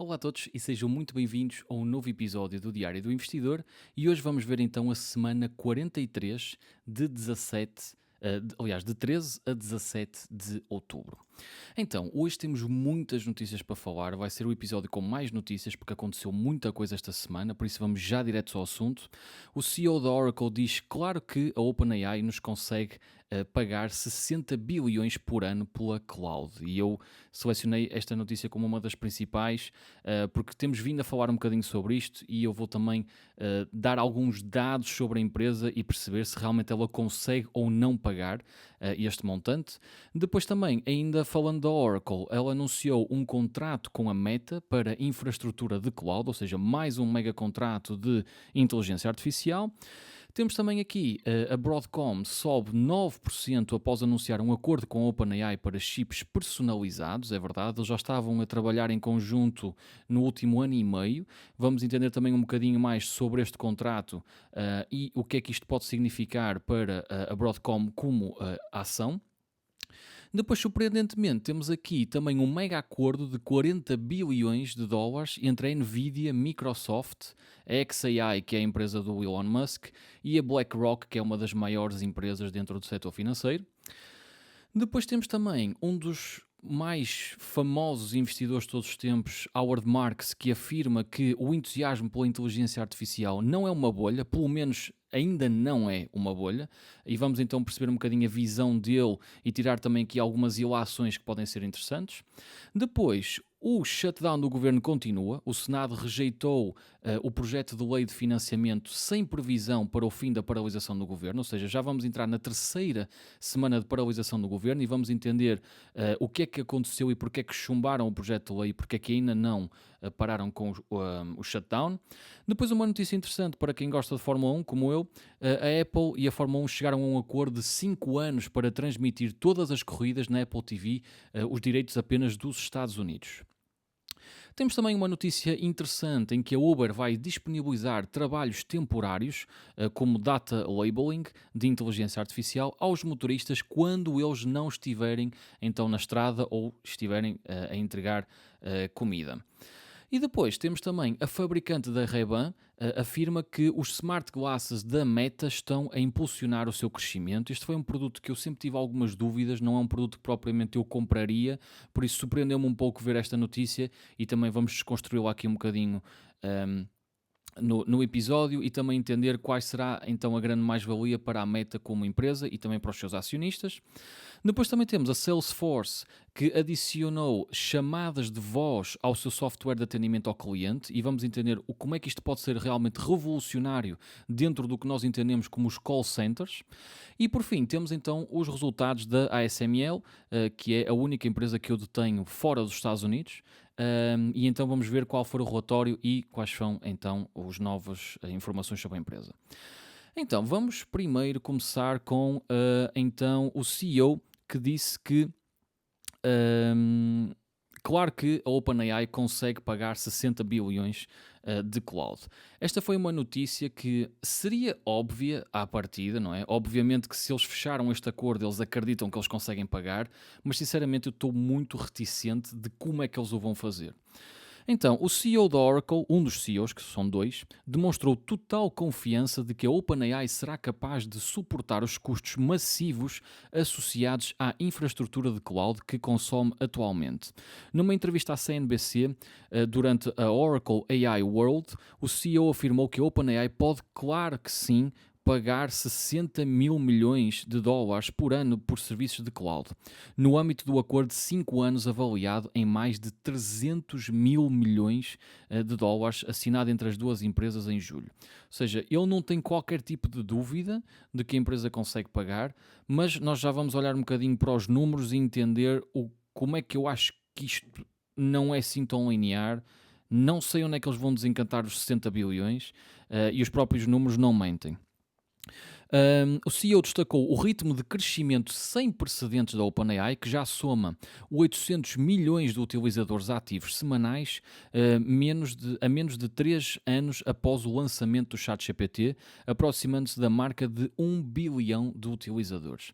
Olá a todos e sejam muito bem-vindos a um novo episódio do Diário do Investidor e hoje vamos ver então a semana 43 de 17, aliás, de 13 a 17 de outubro. Então, hoje temos muitas notícias para falar, vai ser o episódio com mais notícias porque aconteceu muita coisa esta semana, por isso vamos já direto ao assunto. O CEO da Oracle diz claro que a OpenAI nos consegue pagar 60 bilhões por ano pela cloud e eu selecionei esta notícia como uma das principais porque temos vindo a falar um bocadinho sobre isto e eu vou também dar alguns dados sobre a empresa e perceber se realmente ela consegue ou não pagar este montante. Depois também, ainda falando da Oracle, ela anunciou um contrato com a Meta para infraestrutura de cloud, ou seja, mais um mega contrato de inteligência artificial. Temos também aqui a Broadcom sobe 9% após anunciar um acordo com a OpenAI para chips personalizados, é verdade, eles já estavam a trabalhar em conjunto no último ano e meio. Vamos entender também um bocadinho mais sobre este contrato e o que é que isto pode significar para a Broadcom como ação. Depois, surpreendentemente, temos aqui também um mega acordo de 40 bilhões de dólares entre a Nvidia, Microsoft, a xAI, que é a empresa do Elon Musk, e a BlackRock, que é uma das maiores empresas dentro do setor financeiro. Depois temos também um dos mais famosos investidores de todos os tempos, Howard Marks, que afirma que o entusiasmo pela inteligência artificial não é uma bolha, pelo menos ainda não é uma bolha, e vamos então perceber um bocadinho a visão dele e tirar também aqui algumas ilações que podem ser interessantes. Depois, o shutdown do governo continua, o Senado rejeitou o projeto de lei de financiamento sem previsão para o fim da paralisação do governo, ou seja, já vamos entrar na terceira semana de paralisação do governo e vamos entender o que é que aconteceu e porque é que chumbaram o projeto de lei e porque é que ainda não pararam com o shutdown. Depois uma notícia interessante para quem gosta de Fórmula 1, como eu, a Apple e a Fórmula 1 chegaram a um acordo de 5 anos para transmitir todas as corridas na Apple TV, os direitos apenas dos Estados Unidos. Temos também uma notícia interessante em que a Uber vai disponibilizar trabalhos temporários, como data labeling de inteligência artificial, aos motoristas quando eles não estiverem então na estrada ou estiverem a entregar comida. E depois temos também a fabricante da Ray-Ban, afirma que os smart glasses da Meta estão a impulsionar o seu crescimento. Este foi um produto que eu sempre tive algumas dúvidas, não é um produto que propriamente eu compraria, por isso surpreendeu-me um pouco ver esta notícia e também vamos desconstruí-la aqui um bocadinho no episódio e também entender qual será então a grande mais-valia para a Meta como empresa e também para os seus acionistas. Depois também temos a Salesforce, que adicionou chamadas de voz ao seu software de atendimento ao cliente e vamos entender como é que isto pode ser realmente revolucionário dentro do que nós entendemos como os call centers. E por fim, temos então os resultados da ASML, que é a única empresa que eu detenho fora dos Estados Unidos. E então vamos ver qual foi o relatório e quais são então as novas informações sobre a empresa. Então, vamos primeiro começar com então o CEO que disse que claro que a OpenAI consegue pagar 60 bilhões de cloud. Esta foi uma notícia que seria óbvia à partida, não é? Obviamente que se eles fecharam este acordo, eles acreditam que eles conseguem pagar, mas sinceramente eu estou muito reticente de como é que eles o vão fazer. Então, o CEO da Oracle, um dos CEOs, que são dois, demonstrou total confiança de que a OpenAI será capaz de suportar os custos massivos associados à infraestrutura de cloud que consome atualmente. Numa entrevista à CNBC, durante a Oracle AI World, o CEO afirmou que a OpenAI pode, claro que sim, pagar 60 mil milhões de dólares por ano por serviços de cloud, no âmbito do acordo de 5 anos avaliado em mais de 300 mil milhões de dólares assinado entre as duas empresas em julho. Ou seja, ele não tem qualquer tipo de dúvida de que a empresa consegue pagar, mas nós já vamos olhar um bocadinho para os números e entender como é que eu acho que isto não é assim tão linear. Não sei onde é que eles vão desencantar os 60 bilhões e os próprios números não mentem. O CEO destacou o ritmo de crescimento sem precedentes da OpenAI, que já soma 800 milhões de utilizadores ativos semanais, a menos de 3 anos após o lançamento do ChatGPT, aproximando-se da marca de 1 bilhão de utilizadores.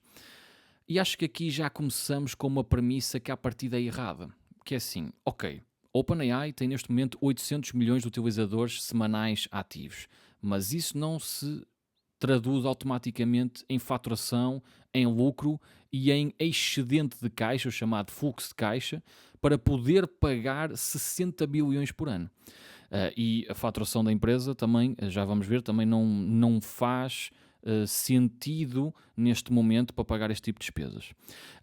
E acho que aqui já começamos com uma premissa que à partida é errada, que é assim, ok, OpenAI tem neste momento 800 milhões de utilizadores semanais ativos, mas isso não se traduz automaticamente em faturação, em lucro e em excedente de caixa, o chamado fluxo de caixa, para poder pagar 60 bilhões por ano. E a faturação da empresa também, já vamos ver, também não faz sentido neste momento para pagar este tipo de despesas.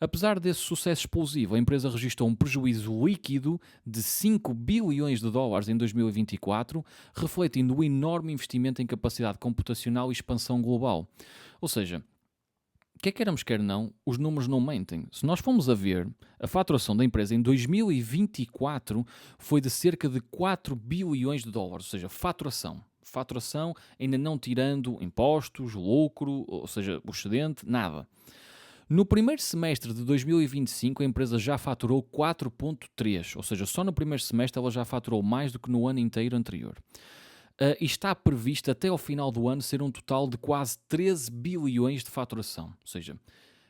Apesar desse sucesso explosivo, a empresa registrou um prejuízo líquido de 5 bilhões de dólares em 2024, refletindo o enorme investimento em capacidade computacional e expansão global. Ou seja, quer queiramos, quer não, os números não mentem. Se nós formos a ver, a faturação da empresa em 2024 foi de cerca de 4 bilhões de dólares, ou seja, faturação. Faturação ainda não tirando impostos, lucro, ou seja, o excedente, nada. No primeiro semestre de 2025, a empresa já faturou 4,3, ou seja, só no primeiro semestre ela já faturou mais do que no ano inteiro anterior. E está previsto até ao final do ano ser um total de quase 13 bilhões de faturação. Ou seja,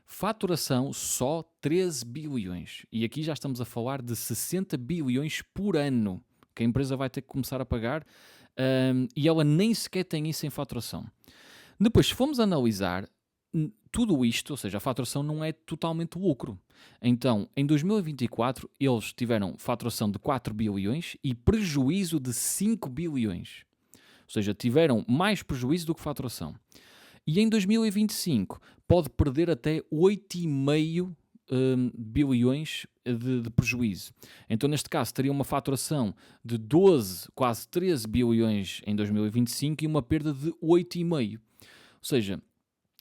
faturação só 13 bilhões. E aqui já estamos a falar de 60 bilhões por ano que a empresa vai ter que começar a pagar, e ela nem sequer tem isso em faturação. Depois, se formos analisar tudo isto, ou seja, a faturação não é totalmente lucro. Então, em 2024, eles tiveram faturação de 4 bilhões e prejuízo de 5 bilhões. Ou seja, tiveram mais prejuízo do que faturação. E em 2025 pode perder até 8,5 bilhões de prejuízo. Então, neste caso, teria uma faturação de 12, quase 13 bilhões em 2025 e uma perda de 8,5. Ou seja,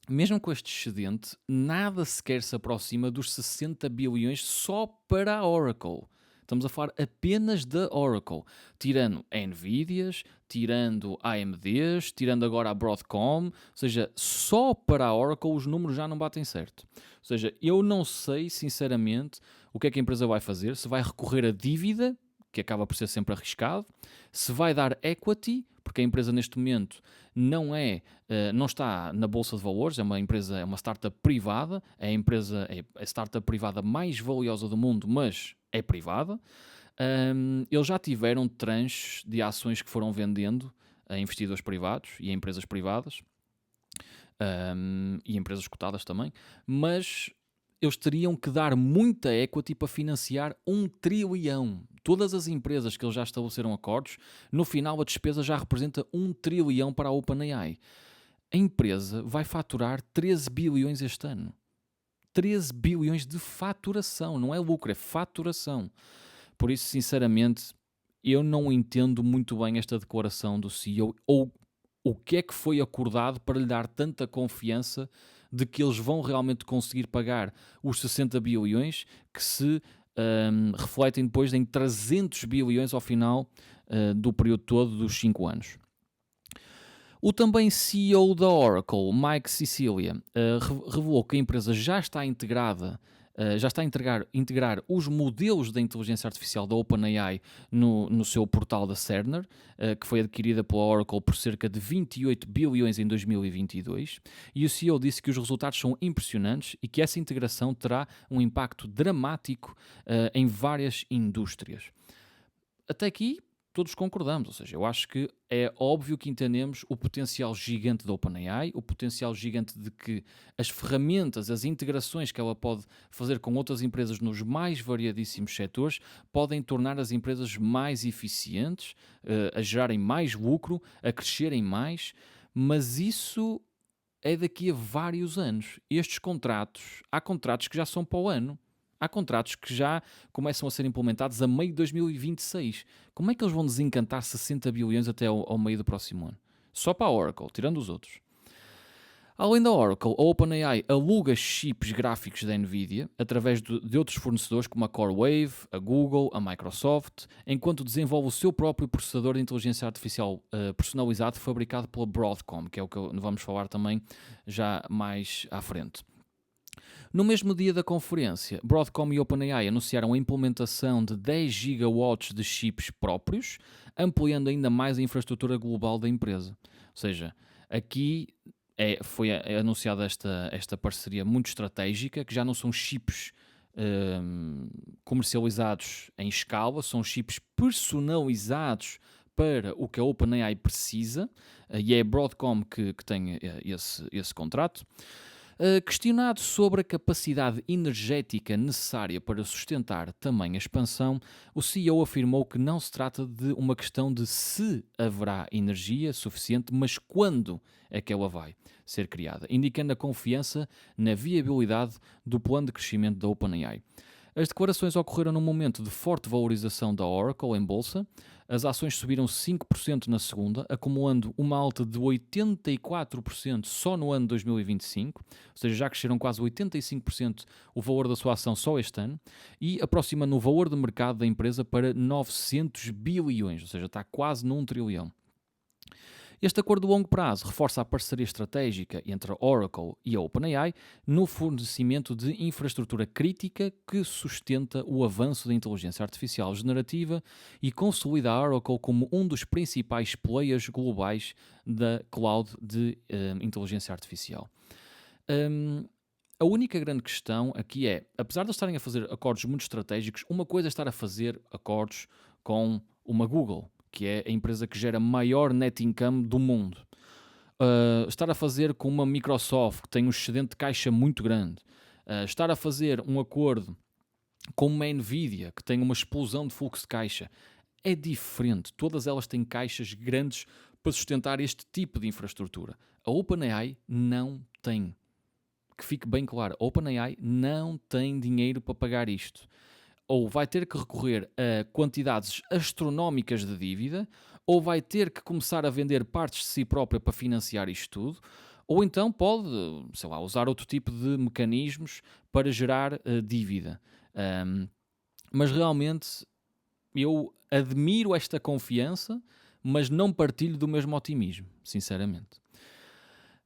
mesmo com este excedente, nada sequer se aproxima dos 60 bilhões só para a Oracle. Estamos a falar apenas da Oracle, tirando a Nvidias, tirando a AMDs, tirando agora a Broadcom, ou seja, só para a Oracle os números já não batem certo. Ou seja, eu não sei, sinceramente, o que é que a empresa vai fazer, se vai recorrer a dívida, que acaba por ser sempre arriscado, se vai dar equity, porque a empresa neste momento não está na Bolsa de Valores, é uma startup privada, é a startup privada mais valiosa do mundo, mas é privada. Eles já tiveram tranches de ações que foram vendendo a investidores privados e a empresas privadas, e empresas cotadas também, mas eles teriam que dar muita equity para financiar 1 trilhão. Todas as empresas que eles já estabeleceram acordos, no final a despesa já representa 1 trilhão para a OpenAI. A empresa vai faturar 13 bilhões este ano. 13 bilhões de faturação, não é lucro, é faturação. Por isso, sinceramente, eu não entendo muito bem esta declaração do CEO ou o que é que foi acordado para lhe dar tanta confiança de que eles vão realmente conseguir pagar os 60 bilhões que se refletem depois em 300 bilhões ao final do período todo dos 5 anos. O também CEO da Oracle, Mike Sicilia, revelou que a empresa já está a integrar os modelos da inteligência artificial da OpenAI no seu portal da Cerner, que foi adquirida pela Oracle por cerca de 28 bilhões em 2022, e o CEO disse que os resultados são impressionantes e que essa integração terá um impacto dramático em várias indústrias. Até aqui todos concordamos, ou seja, eu acho que é óbvio que entendemos o potencial gigante da OpenAI, o potencial gigante de que as ferramentas, as integrações que ela pode fazer com outras empresas nos mais variadíssimos setores podem tornar as empresas mais eficientes, a gerarem mais lucro, a crescerem mais, mas isso é daqui a vários anos. Há contratos que já são para o ano. Há contratos que já começam a ser implementados a meio de 2026. Como é que eles vão desencantar 60 bilhões até ao meio do próximo ano? Só para a Oracle, tirando os outros. Além da Oracle, a OpenAI aluga chips gráficos da Nvidia através de outros fornecedores como a CoreWave, a Google, a Microsoft, enquanto desenvolve o seu próprio processador de inteligência artificial personalizado fabricado pela Broadcom, que é o que vamos falar também já mais à frente. No mesmo dia da conferência, Broadcom e OpenAI anunciaram a implementação de 10 gigawatts de chips próprios, ampliando ainda mais a infraestrutura global da empresa. Ou seja, aqui foi anunciada esta parceria muito estratégica, que já não são chips comercializados em escala, são chips personalizados para o que a OpenAI precisa, e é a Broadcom que tem esse contrato. Questionado sobre a capacidade energética necessária para sustentar também a expansão, o CEO afirmou que não se trata de uma questão de se haverá energia suficiente, mas quando é que ela vai ser criada, indicando a confiança na viabilidade do plano de crescimento da OpenAI. As declarações ocorreram num momento de forte valorização da Oracle em bolsa. As ações subiram 5% na segunda, acumulando uma alta de 84% só no ano de 2025, ou seja, já cresceram quase 85% o valor da sua ação só este ano, e aproximando o valor de mercado da empresa para 900 bilhões, ou seja, está quase num trilhão. Este acordo de longo prazo reforça a parceria estratégica entre a Oracle e a OpenAI no fornecimento de infraestrutura crítica que sustenta o avanço da inteligência artificial generativa e consolida a Oracle como um dos principais players globais da cloud de inteligência artificial. A única grande questão aqui é, apesar de eles estarem a fazer acordos muito estratégicos, uma coisa é estar a fazer acordos com uma Google, que é a empresa que gera maior net income do mundo. Estar a fazer com uma Microsoft, que tem um excedente de caixa muito grande. Estar a fazer um acordo com uma Nvidia, que tem uma explosão de fluxo de caixa. É diferente. Todas elas têm caixas grandes para sustentar este tipo de infraestrutura. A OpenAI não tem. Que fique bem claro, a OpenAI não tem dinheiro para pagar isto. Ou vai ter que recorrer a quantidades astronómicas de dívida, ou vai ter que começar a vender partes de si própria para financiar isto tudo, ou então pode, sei lá, usar outro tipo de mecanismos para gerar dívida. Mas realmente eu admiro esta confiança, mas não partilho do mesmo otimismo, sinceramente.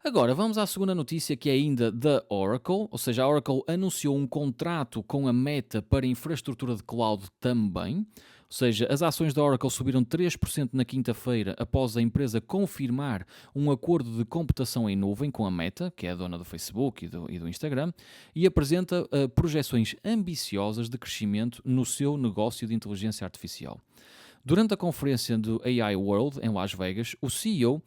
Agora, vamos à segunda notícia, que é ainda da Oracle, ou seja, a Oracle anunciou um contrato com a Meta para infraestrutura de cloud também, ou seja, as ações da Oracle subiram 3% na quinta-feira após a empresa confirmar um acordo de computação em nuvem com a Meta, que é a dona do Facebook e do Instagram, e apresenta projeções ambiciosas de crescimento no seu negócio de inteligência artificial. Durante a conferência do AI World em Las Vegas, o CEO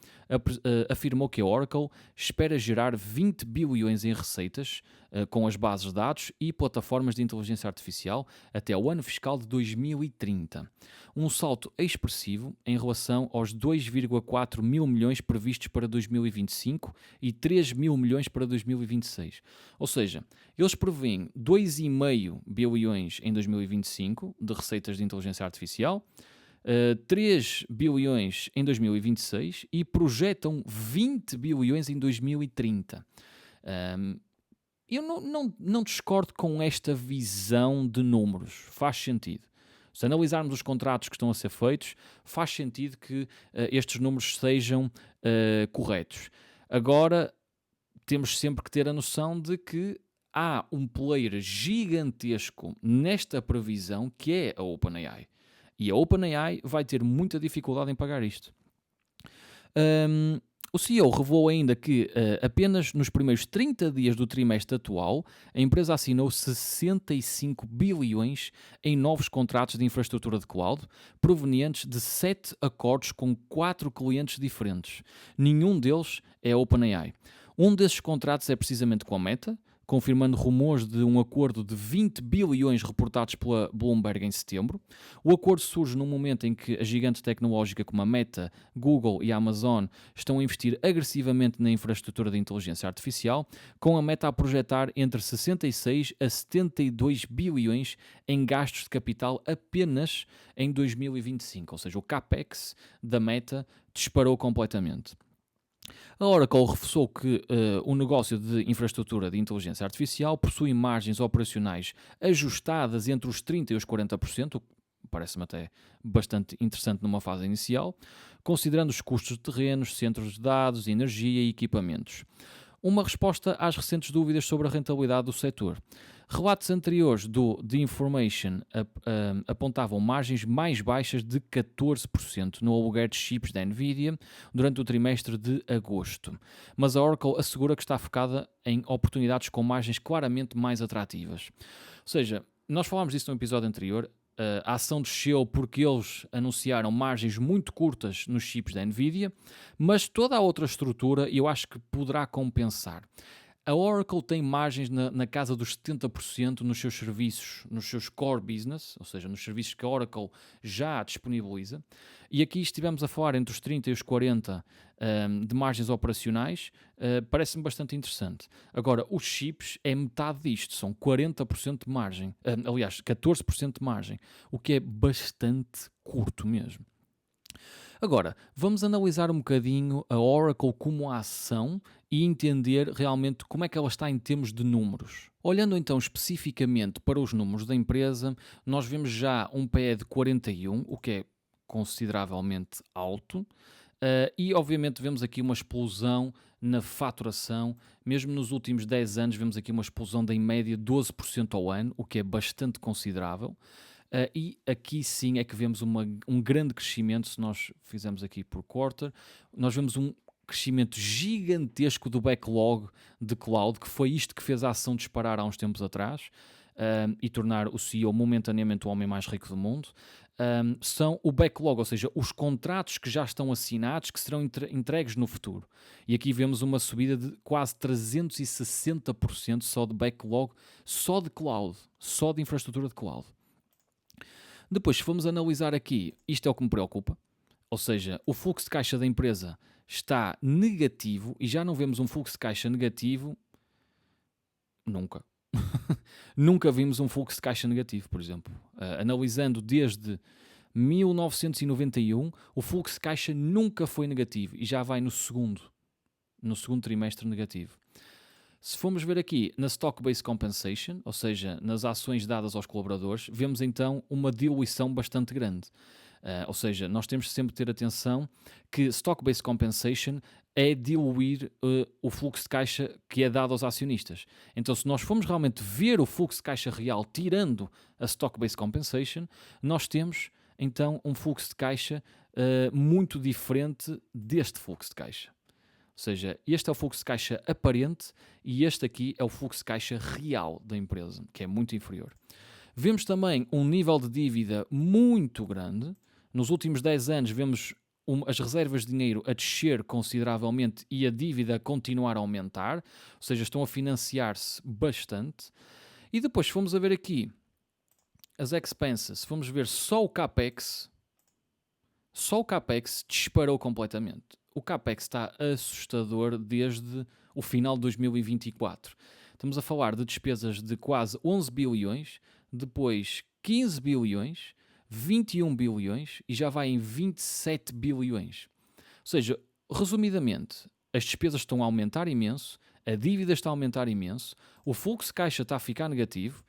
afirmou que a Oracle espera gerar 20 bilhões em receitas com as bases de dados e plataformas de inteligência artificial até ao ano fiscal de 2030. Um salto expressivo em relação aos 2,4 mil milhões previstos para 2025 e 3 mil milhões para 2026. Ou seja, eles prevêem 2,5 bilhões em 2025 de receitas de inteligência artificial, 3 bilhões em 2026 e projetam 20 bilhões em 2030. Eu não discordo com esta visão de números, faz sentido. Se analisarmos os contratos que estão a ser feitos, faz sentido que estes números sejam corretos. Agora, temos sempre que ter a noção de que há um player gigantesco nesta previsão que é a OpenAI. E a OpenAI vai ter muita dificuldade em pagar isto. O CEO revelou ainda que apenas nos primeiros 30 dias do trimestre atual, a empresa assinou 65 bilhões em novos contratos de infraestrutura de cloud, provenientes de 7 acordos com 4 clientes diferentes. Nenhum deles é a OpenAI. Um desses contratos é precisamente com a Meta, confirmando rumores de um acordo de 20 bilhões reportados pela Bloomberg em setembro. O acordo surge num momento em que a gigante tecnológica como a Meta, Google e a Amazon estão a investir agressivamente na infraestrutura de inteligência artificial, com a Meta a projetar entre 66 a 72 bilhões em gastos de capital apenas em 2025, ou seja, o CAPEX da Meta disparou completamente. A Oracle reforçou que o negócio de infraestrutura de inteligência artificial possui margens operacionais ajustadas entre os 30% e os 40%, o que parece-me até bastante interessante numa fase inicial, considerando os custos de terrenos, centros de dados, energia e equipamentos. Uma resposta às recentes dúvidas sobre a rentabilidade do setor. Relatos anteriores do The Information apontavam margens mais baixas de 14% no aluguer de chips da Nvidia durante o trimestre de agosto. Mas a Oracle assegura que está focada em oportunidades com margens claramente mais atrativas. Ou seja, nós falámos disso no episódio anterior, a ação desceu porque eles anunciaram margens muito curtas nos chips da Nvidia, mas toda a outra estrutura eu acho que poderá compensar. A Oracle tem margens na casa dos 70% nos seus serviços, nos seus core business, ou seja, nos serviços que a Oracle já disponibiliza. E aqui estivemos a falar entre os 30% e os 40% de margens operacionais, parece-me bastante interessante. Agora, os chips é metade disto, são 40% de margem, aliás, 14% de margem, o que é bastante curto mesmo. Agora, vamos analisar um bocadinho a Oracle como ação e entender realmente como é que ela está em termos de números. Olhando então especificamente para os números da empresa, nós vemos já um PE de 41, o que é consideravelmente alto, e obviamente vemos aqui uma explosão na faturação. Mesmo nos últimos 10 anos vemos aqui uma explosão de em média 12% ao ano, o que é bastante considerável. E aqui sim é que vemos um grande crescimento. Se nós fizermos aqui por quarter, nós vemos um crescimento gigantesco do backlog de cloud, que foi isto que fez a ação disparar há uns tempos atrás e tornar o CEO momentaneamente o homem mais rico do mundo. São o backlog, ou seja, os contratos que já estão assinados, que serão entregues no futuro. E aqui vemos uma subida de quase 360% só de backlog, só de cloud, só de infraestrutura de cloud. Depois, se formos analisar aqui, isto é o que me preocupa, ou seja, o fluxo de caixa da empresa está negativo e já não vemos um fluxo de caixa negativo nunca. Nunca vimos um fluxo de caixa negativo, por exemplo. Analisando desde 1991, o fluxo de caixa nunca foi negativo e já vai no segundo trimestre negativo. Se formos ver aqui na Stock-Based Compensation, ou seja, nas ações dadas aos colaboradores, vemos então uma diluição bastante grande. Ou seja, nós temos sempre de ter atenção que Stock-Based Compensation é diluir o fluxo de caixa que é dado aos acionistas. Então, se nós formos realmente ver o fluxo de caixa real tirando a Stock-Based Compensation, nós temos então um fluxo de caixa muito diferente deste fluxo de caixa. Ou seja, este é o fluxo de caixa aparente e este aqui é o fluxo de caixa real da empresa, que é muito inferior. Vemos também um nível de dívida muito grande. Nos últimos 10 anos vemos as reservas de dinheiro a descer consideravelmente e a dívida a continuar a aumentar, ou seja, estão a financiar-se bastante. E depois, se formos a ver aqui as expenses, se formos ver só o CAPEX disparou completamente. O CAPEX está assustador desde o final de 2024. Estamos a falar de despesas de quase 11 bilhões, depois 15 bilhões, 21 bilhões e já vai em 27 bilhões. Ou seja, resumidamente, as despesas estão a aumentar imenso, a dívida está a aumentar imenso, o fluxo de caixa está a ficar negativo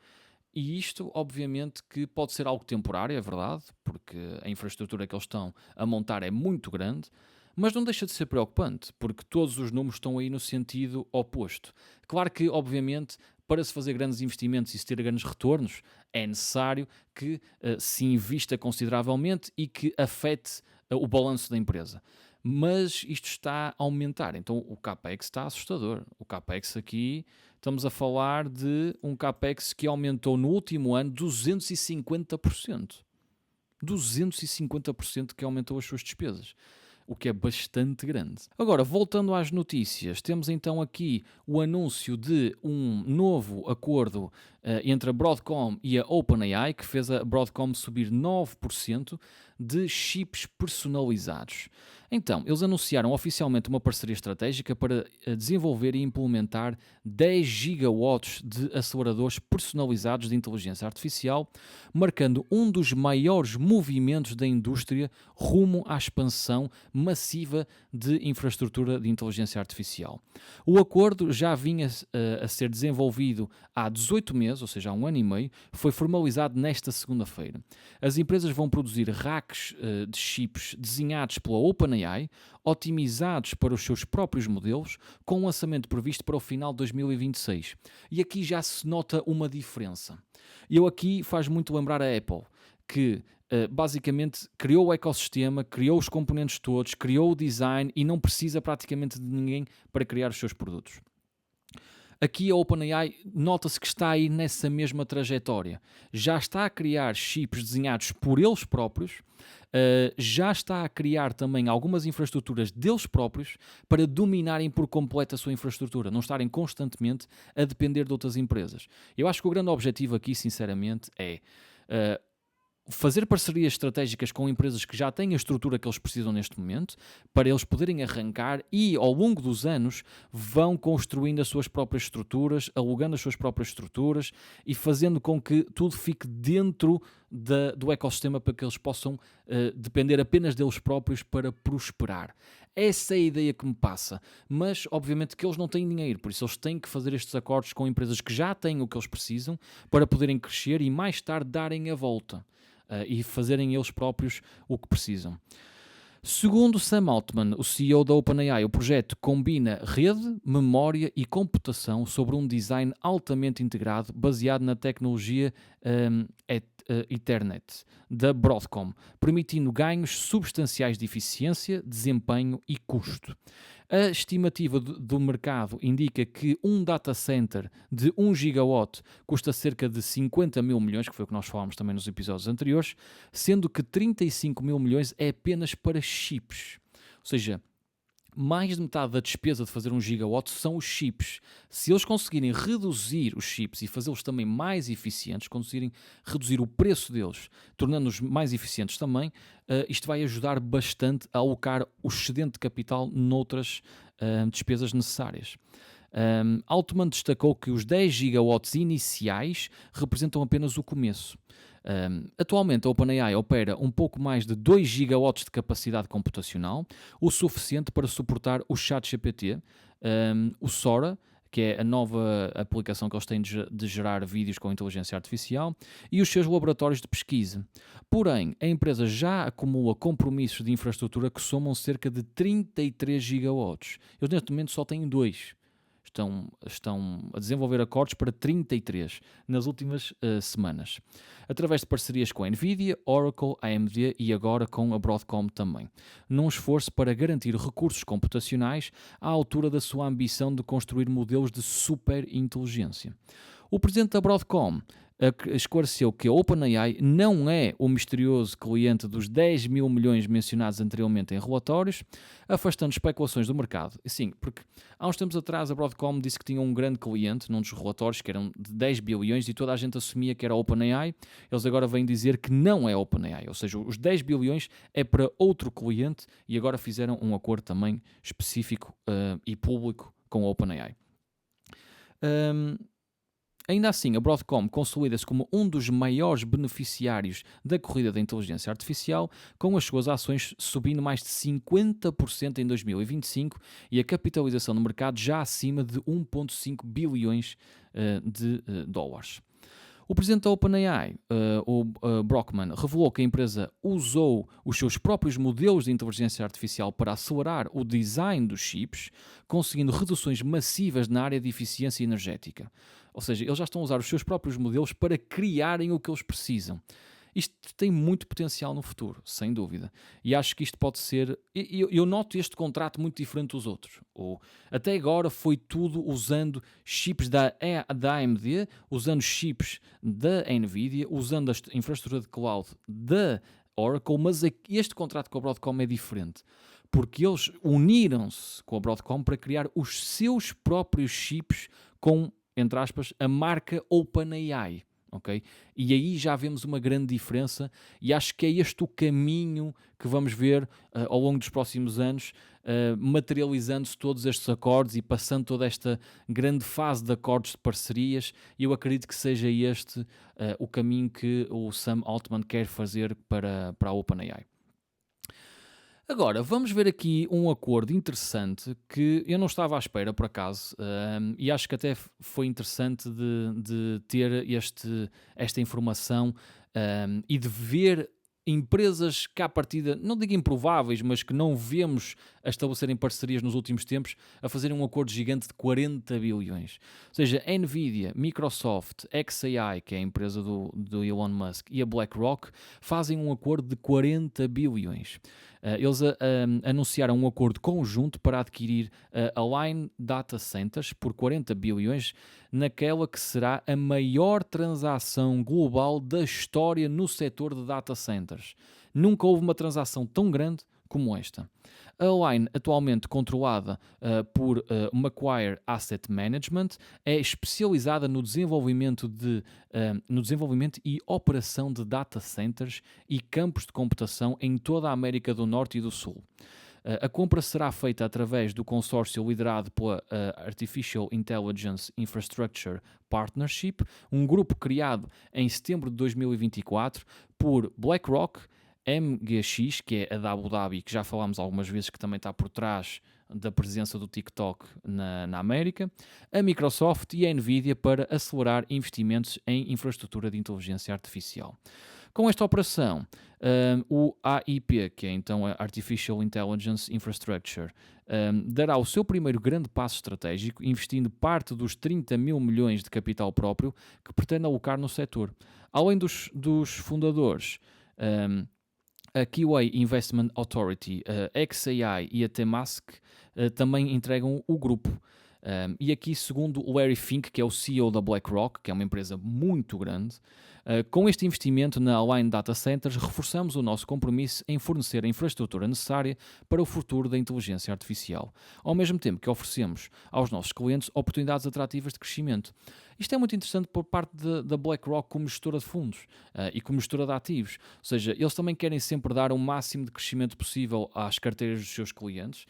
e isto, obviamente, que pode ser algo temporário, é verdade, porque a infraestrutura que eles estão a montar é muito grande, mas não deixa de ser preocupante, porque todos os números estão aí no sentido oposto. Claro que, obviamente, para se fazer grandes investimentos e se ter grandes retornos, é necessário que se invista consideravelmente e que afete o balanço da empresa. Mas isto está a aumentar, então o CAPEX está assustador. O CAPEX aqui, estamos a falar de um CAPEX que aumentou no último ano 250%. 250% que aumentou as suas despesas, o que é bastante grande. Agora, voltando às notícias, temos então aqui o anúncio de um novo acordo entre a Broadcom e a OpenAI, que fez a Broadcom subir 9% de chips personalizados. Então, eles anunciaram oficialmente uma parceria estratégica para desenvolver e implementar 10 gigawatts de aceleradores personalizados de inteligência artificial, marcando um dos maiores movimentos da indústria rumo à expansão massiva de infraestrutura de inteligência artificial. O acordo já vinha a ser desenvolvido há 18 meses meses, ou seja, há um ano e meio, foi formalizado nesta segunda-feira. As empresas vão produzir racks de chips desenhados pela OpenAI, otimizados para os seus próprios modelos, com um lançamento previsto para o final de 2026. E aqui já se nota uma diferença. Aqui faz muito lembrar a Apple, que basicamente criou o ecossistema, criou os componentes todos, criou o design e não precisa praticamente de ninguém para criar os seus produtos. Aqui a OpenAI nota-se que está aí nessa mesma trajetória. Já está a criar chips desenhados por eles próprios, já está a criar também algumas infraestruturas deles próprios para dominarem por completo a sua infraestrutura, não estarem constantemente a depender de outras empresas. Eu acho que o grande objetivo aqui, sinceramente, é fazer parcerias estratégicas com empresas que já têm a estrutura que eles precisam neste momento, para eles poderem arrancar e, ao longo dos anos, vão construindo as suas próprias estruturas, alugando as suas próprias estruturas e fazendo com que tudo fique dentro do ecossistema para que eles possam depender apenas deles próprios para prosperar. Essa é a ideia que me passa, mas obviamente que eles não têm dinheiro, por isso eles têm que fazer estes acordos com empresas que já têm o que eles precisam para poderem crescer e mais tarde darem a volta. E fazerem eles próprios o que precisam. Segundo Sam Altman, o CEO da OpenAI, o projeto combina rede, memória e computação sobre um design altamente integrado baseado na tecnologia Ethernet da Broadcom, permitindo ganhos substanciais de eficiência, desempenho e custo. A estimativa do mercado indica que um data center de 1 gigawatt custa cerca de 50 mil milhões, que foi o que nós falámos também nos episódios anteriores, sendo que 35 mil milhões é apenas para chips. Ou seja, mais de metade da despesa de fazer 1 gigawatt são os chips. Se eles conseguirem reduzir os chips e fazê-los também mais eficientes, conseguirem reduzir o preço deles, tornando-os mais eficientes também, isto vai ajudar bastante a alocar o excedente de capital noutras despesas necessárias. Altman destacou que os 10 gigawatts iniciais representam apenas o começo. Atualmente a OpenAI opera um pouco mais de 2 gigawatts de capacidade computacional, o suficiente para suportar o ChatGPT, o Sora, que é a nova aplicação que eles têm de gerar vídeos com inteligência artificial, e os seus laboratórios de pesquisa. Porém, a empresa já acumula compromissos de infraestrutura que somam cerca de 33 gigawatts. Eles neste momento só têm 2. Estão a desenvolver acordos para 33 nas últimas semanas, através de parcerias com a NVIDIA, Oracle, AMD e agora com a Broadcom também, num esforço para garantir recursos computacionais à altura da sua ambição de construir modelos de superinteligência. O presidente da Broadcom esclareceu que a OpenAI não é o misterioso cliente dos 10 mil milhões mencionados anteriormente em relatórios, afastando especulações do mercado. Sim, porque há uns tempos atrás a Broadcom disse que tinha um grande cliente num dos relatórios, que eram de 10 bilhões, e toda a gente assumia que era a OpenAI. Eles agora vêm dizer que não é a OpenAI, ou seja, os 10 bilhões é para outro cliente, e agora fizeram um acordo também específico e público com a OpenAI. Ainda assim, a Broadcom consolida-se como um dos maiores beneficiários da corrida da inteligência artificial, com as suas ações subindo mais de 50% em 2025 e a capitalização no mercado já acima de 1,5 bilhões de dólares. O presidente da OpenAI, o Brockman, revelou que a empresa usou os seus próprios modelos de inteligência artificial para acelerar o design dos chips, conseguindo reduções massivas na área de eficiência energética. Ou seja, eles já estão a usar os seus próprios modelos para criarem o que eles precisam. Isto tem muito potencial no futuro, sem dúvida. E acho que isto pode ser... Eu noto este contrato muito diferente dos outros. Até agora foi tudo usando chips da AMD, usando chips da NVIDIA, usando a infraestrutura de cloud da Oracle, mas este contrato com a Broadcom é diferente. Porque eles uniram-se com a Broadcom para criar os seus próprios chips com, entre aspas, a marca OpenAI. Okay? E aí já vemos uma grande diferença e acho que é este o caminho que vamos ver ao longo dos próximos anos, materializando-se todos estes acordos e passando toda esta grande fase de acordos de parcerias, e eu acredito que seja este o caminho que o Sam Altman quer fazer para a OpenAI. Agora, vamos ver aqui um acordo interessante que eu não estava à espera, por acaso, e acho que até foi interessante de ter esta informação, e de ver empresas que à partida, não digo improváveis, mas que não vemos a estabelecerem parcerias nos últimos tempos, a fazerem um acordo gigante de 40 bilhões. Ou seja, a Nvidia, Microsoft, xAI, que é a empresa do Elon Musk, e a BlackRock fazem um acordo de 40 bilhões. Eles anunciaram um acordo conjunto para adquirir a Align Data Centers por 40 bilhões, naquela que será a maior transação global da história no setor de data centers. Nunca houve uma transação tão grande como esta. A Align, atualmente controlada por Macquarie Asset Management, é especializada no desenvolvimento e operação de data centers e campos de computação em toda a América do Norte e do Sul. A compra será feita através do consórcio liderado pela Artificial Intelligence Infrastructure Partnership, um grupo criado em setembro de 2024 por BlackRock, MGX, que é a da Abu Dhabi, que já falámos algumas vezes, que também está por trás da presença do TikTok na América, a Microsoft e a Nvidia para acelerar investimentos em infraestrutura de inteligência artificial. Com esta operação, o AIP, que é então a Artificial Intelligence Infrastructure, dará o seu primeiro grande passo estratégico, investindo parte dos 30 mil milhões de capital próprio que pretende alocar no setor. Além dos fundadores, a Kiway Investment Authority, a xAI e a Temasek também entregam o grupo. E aqui, segundo o Larry Fink, que é o CEO da BlackRock, que é uma empresa muito grande, com este investimento na Align Data Centers, reforçamos o nosso compromisso em fornecer a infraestrutura necessária para o futuro da inteligência artificial, ao mesmo tempo que oferecemos aos nossos clientes oportunidades atrativas de crescimento. Isto é muito interessante por parte da BlackRock como gestora de fundos e como gestora de ativos. Ou seja, eles também querem sempre dar o máximo de crescimento possível às carteiras dos seus clientes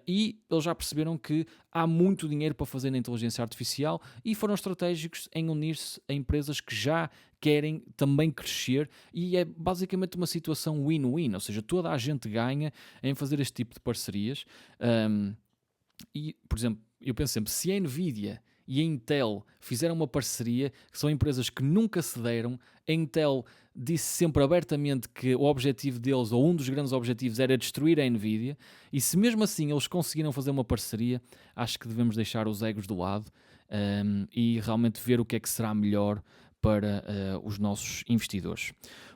e eles já perceberam que há muito dinheiro para fazer na inteligência artificial e foram estratégicos em unir-se a empresas que já querem também crescer e é basicamente uma situação win-win, ou seja, toda a gente ganha em fazer este tipo de parcerias. E, por exemplo, eu penso sempre, se a Nvidia e a Intel fizeram uma parceria, que são empresas que nunca cederam, a Intel disse sempre abertamente que o objetivo deles, ou um dos grandes objetivos, era destruir a Nvidia, e se mesmo assim eles conseguiram fazer uma parceria, acho que devemos deixar os egos do lado e realmente ver o que é que será melhor para os nossos investidores.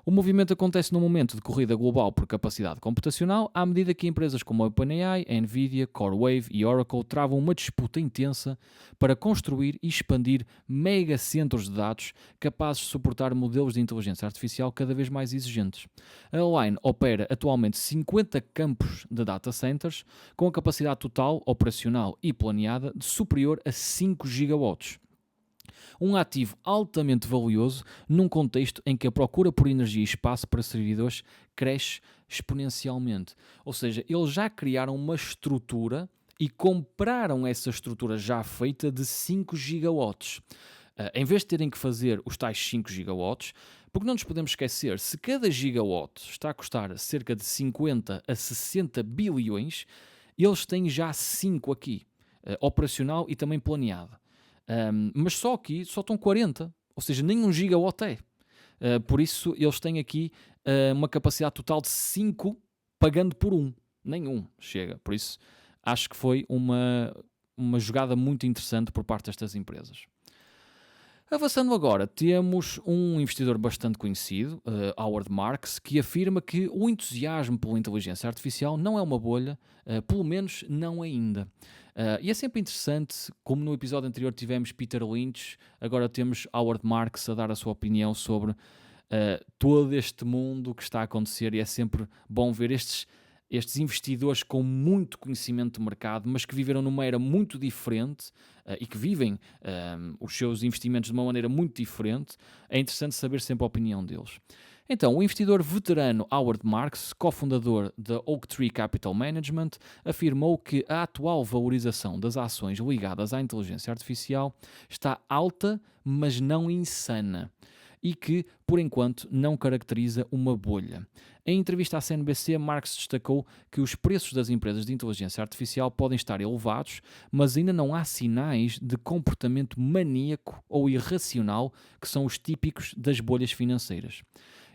O movimento acontece num momento de corrida global por capacidade computacional, à medida que empresas como a OpenAI, a Nvidia, CoreWave e Oracle travam uma disputa intensa para construir e expandir megacentros de dados capazes de suportar modelos de inteligência artificial cada vez mais exigentes. A Align opera atualmente 50 campos de data centers, com a capacidade total, operacional e planeada de superior a 5 gigawatts. Um ativo altamente valioso num contexto em que a procura por energia e espaço para servidores cresce exponencialmente. Ou seja, eles já criaram uma estrutura e compraram essa estrutura já feita de 5 gigawatts. Em vez de terem que fazer os tais 5 gigawatts, porque não nos podemos esquecer, se cada gigawatt está a custar cerca de 50 a 60 bilhões, eles têm já 5 aqui, operacional e também planeado. Mas só aqui só estão 40, ou seja, nem 1 gigawatt é. Por isso eles têm aqui uma capacidade total de 5 pagando por 1. Nenhum chega. Por isso acho que foi uma jogada muito interessante por parte destas empresas. Avançando agora, temos um investidor bastante conhecido, Howard Marks, que afirma que o entusiasmo pela inteligência artificial não é uma bolha, pelo menos não ainda. E é sempre interessante, como no episódio anterior tivemos Peter Lynch, agora temos Howard Marks a dar a sua opinião sobre todo este mundo que está a acontecer, e é sempre bom ver estes investidores com muito conhecimento de mercado, mas que viveram numa era muito diferente e que vivem os seus investimentos de uma maneira muito diferente. É interessante saber sempre a opinião deles. Então, o investidor veterano Howard Marks, cofundador da Oaktree Capital Management, afirmou que a atual valorização das ações ligadas à inteligência artificial está alta, mas não insana. e que, por enquanto, não caracteriza uma bolha. Em entrevista à CNBC, Marx destacou que os preços das empresas de inteligência artificial podem estar elevados, mas ainda não há sinais de comportamento maníaco ou irracional que são os típicos das bolhas financeiras.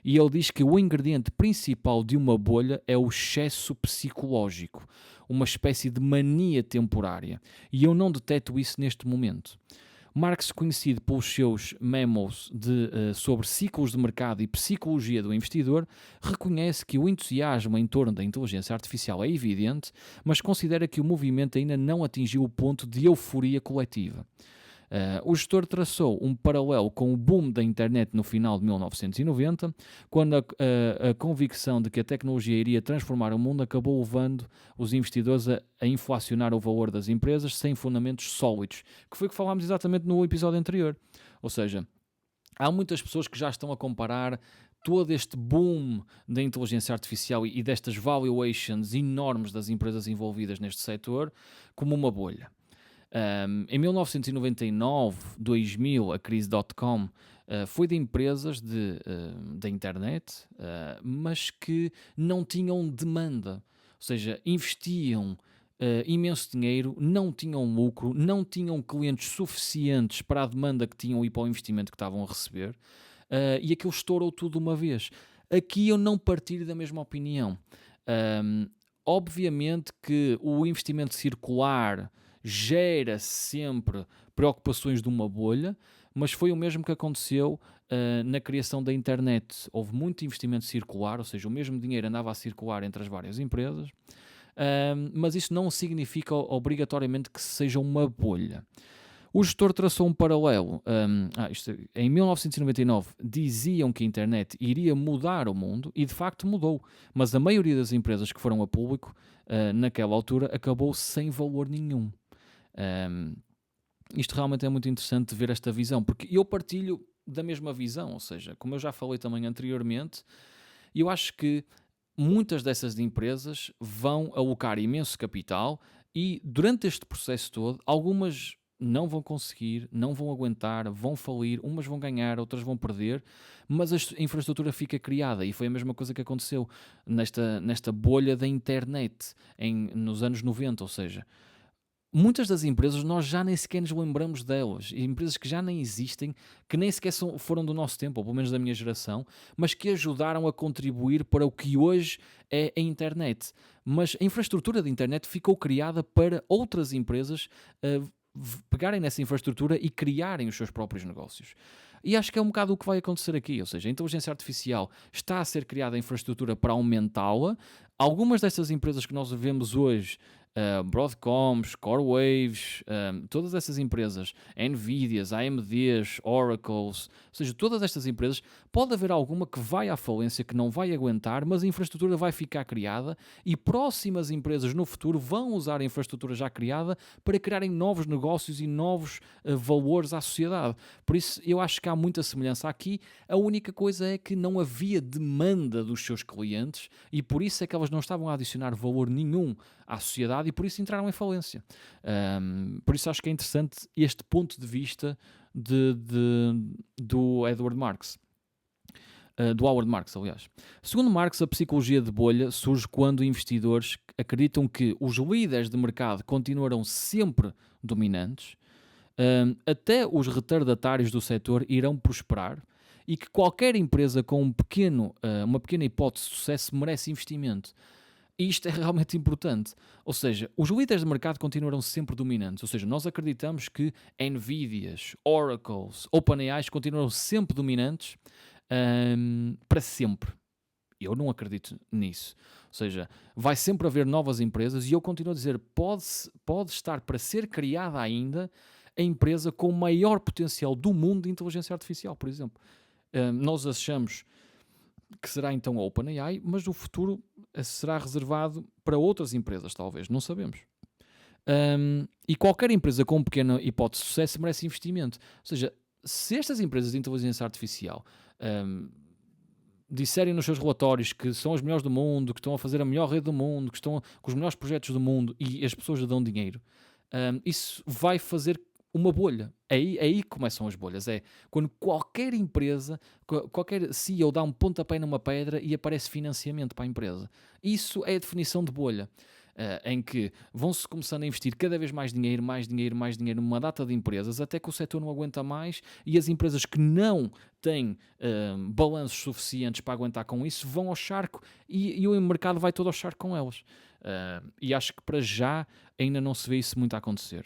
E ele diz que o ingrediente principal de uma bolha é o excesso psicológico, uma espécie de mania temporária. E eu não deteto isso neste momento. Marx, conhecido pelos seus memos sobre ciclos de mercado e psicologia do investidor, reconhece que o entusiasmo em torno da inteligência artificial é evidente, mas considera que o movimento ainda não atingiu o ponto de euforia coletiva. O gestor traçou um paralelo com o boom da internet no final de 1990, quando a convicção de que a tecnologia iria transformar o mundo acabou levando os investidores a inflacionar o valor das empresas sem fundamentos sólidos, que foi o que falámos exatamente no episódio anterior. Ou seja, há muitas pessoas que já estão a comparar todo este boom da inteligência artificial e destas valuations enormes das empresas envolvidas neste setor como uma bolha. Em 1999, 2000, a crise .com foi de empresas da internet, mas que não tinham demanda, ou seja, investiam imenso dinheiro, não tinham lucro, não tinham clientes suficientes para a demanda que tinham e para o investimento que estavam a receber, e aquilo estourou tudo de uma vez. Aqui eu não partilho da mesma opinião. Obviamente que o investimento circular gera sempre preocupações de uma bolha, mas foi o mesmo que aconteceu na criação da internet. Houve muito investimento circular, ou seja, o mesmo dinheiro andava a circular entre as várias empresas, mas isso não significa obrigatoriamente que seja uma bolha. O gestor traçou um paralelo. Em 1999 diziam que a internet iria mudar o mundo e de facto mudou, mas a maioria das empresas que foram a público naquela altura acabou sem valor nenhum. Isto realmente é muito interessante ver esta visão, porque eu partilho da mesma visão, ou seja, como eu já falei também anteriormente, eu acho que muitas dessas empresas vão alocar imenso capital e durante este processo todo, algumas não vão conseguir, não vão aguentar, vão falir, umas vão ganhar, outras vão perder, mas a infraestrutura fica criada e foi a mesma coisa que aconteceu nesta bolha da internet nos anos 90, ou seja, muitas das empresas nós já nem sequer nos lembramos delas, empresas que já nem existem, que nem sequer foram do nosso tempo, ou pelo menos da minha geração, mas que ajudaram a contribuir para o que hoje é a internet. Mas a infraestrutura da internet ficou criada para outras empresas pegarem nessa infraestrutura e criarem os seus próprios negócios. E acho que é um bocado o que vai acontecer aqui, ou seja, a inteligência artificial está a ser criada a infraestrutura para aumentá-la. Algumas destas empresas que nós vemos hoje, Broadcoms, CoreWaves, todas essas empresas, Nvidias, AMDs, Oracles, ou seja, todas estas empresas, pode haver alguma que vai à falência, que não vai aguentar, mas a infraestrutura vai ficar criada e próximas empresas no futuro vão usar a infraestrutura já criada para criarem novos negócios e novos valores à sociedade. Por isso, eu acho que há muita semelhança aqui. A única coisa é que não havia demanda dos seus clientes e por isso é que elas não estavam a adicionar valor nenhum à sociedade e por isso entraram em falência. Por isso acho que é interessante este ponto de vista do Edward Marx. Do Howard Marks, aliás. Segundo Marx, a psicologia de bolha surge quando investidores acreditam que os líderes de mercado continuarão sempre dominantes, até os retardatários do setor irão prosperar e que qualquer empresa com uma pequena hipótese de sucesso merece investimento. E isto é realmente importante. Ou seja, os líderes de mercado continuarão sempre dominantes. Ou seja, nós acreditamos que Nvidias, Oracles, OpenAI continuarão sempre dominantes para sempre. Eu não acredito nisso. Ou seja, vai sempre haver novas empresas e eu continuo a dizer, pode estar para ser criada ainda a empresa com o maior potencial do mundo de inteligência artificial, por exemplo. Nós achamos que será então a OpenAI, mas o futuro será reservado para outras empresas, talvez, não sabemos. E qualquer empresa com pequena hipótese de sucesso merece investimento. Ou seja, se estas empresas de inteligência artificial disserem nos seus relatórios que são as melhores do mundo, que estão a fazer a melhor rede do mundo, que estão com os melhores projetos do mundo e as pessoas lhe dão dinheiro, isso vai fazer uma bolha. É aí que começam as bolhas. É quando qualquer empresa, qualquer CEO dá um pontapé numa pedra e aparece financiamento para a empresa. Isso é a definição de bolha. Em que vão-se começando a investir cada vez mais dinheiro, mais dinheiro, mais dinheiro numa data de empresas, até que o setor não aguenta mais e as empresas que não têm balanços suficientes para aguentar com isso vão ao charco e o mercado vai todo ao charco com elas. E acho que para já ainda não se vê isso muito a acontecer.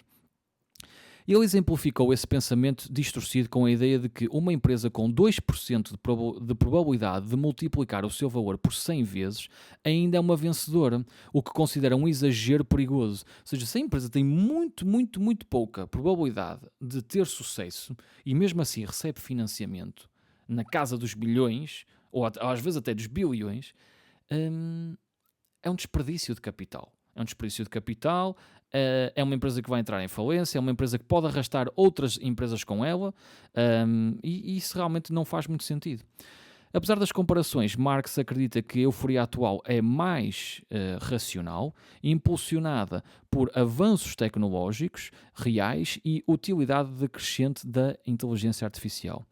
Ele exemplificou esse pensamento distorcido com a ideia de que uma empresa com 2% de probabilidade de multiplicar o seu valor por 100 vezes ainda é uma vencedora, o que considera um exagero perigoso. Ou seja, se a empresa tem muito, muito, muito pouca probabilidade de ter sucesso e mesmo assim recebe financiamento na casa dos bilhões, ou às vezes até dos bilhões, é um desperdício de capital. É um desperdício de capital, é uma empresa que vai entrar em falência, é uma empresa que pode arrastar outras empresas com ela, e isso realmente não faz muito sentido. Apesar das comparações, Marx acredita que a euforia atual é mais racional, impulsionada por avanços tecnológicos reais e utilidade decrescente da inteligência artificial.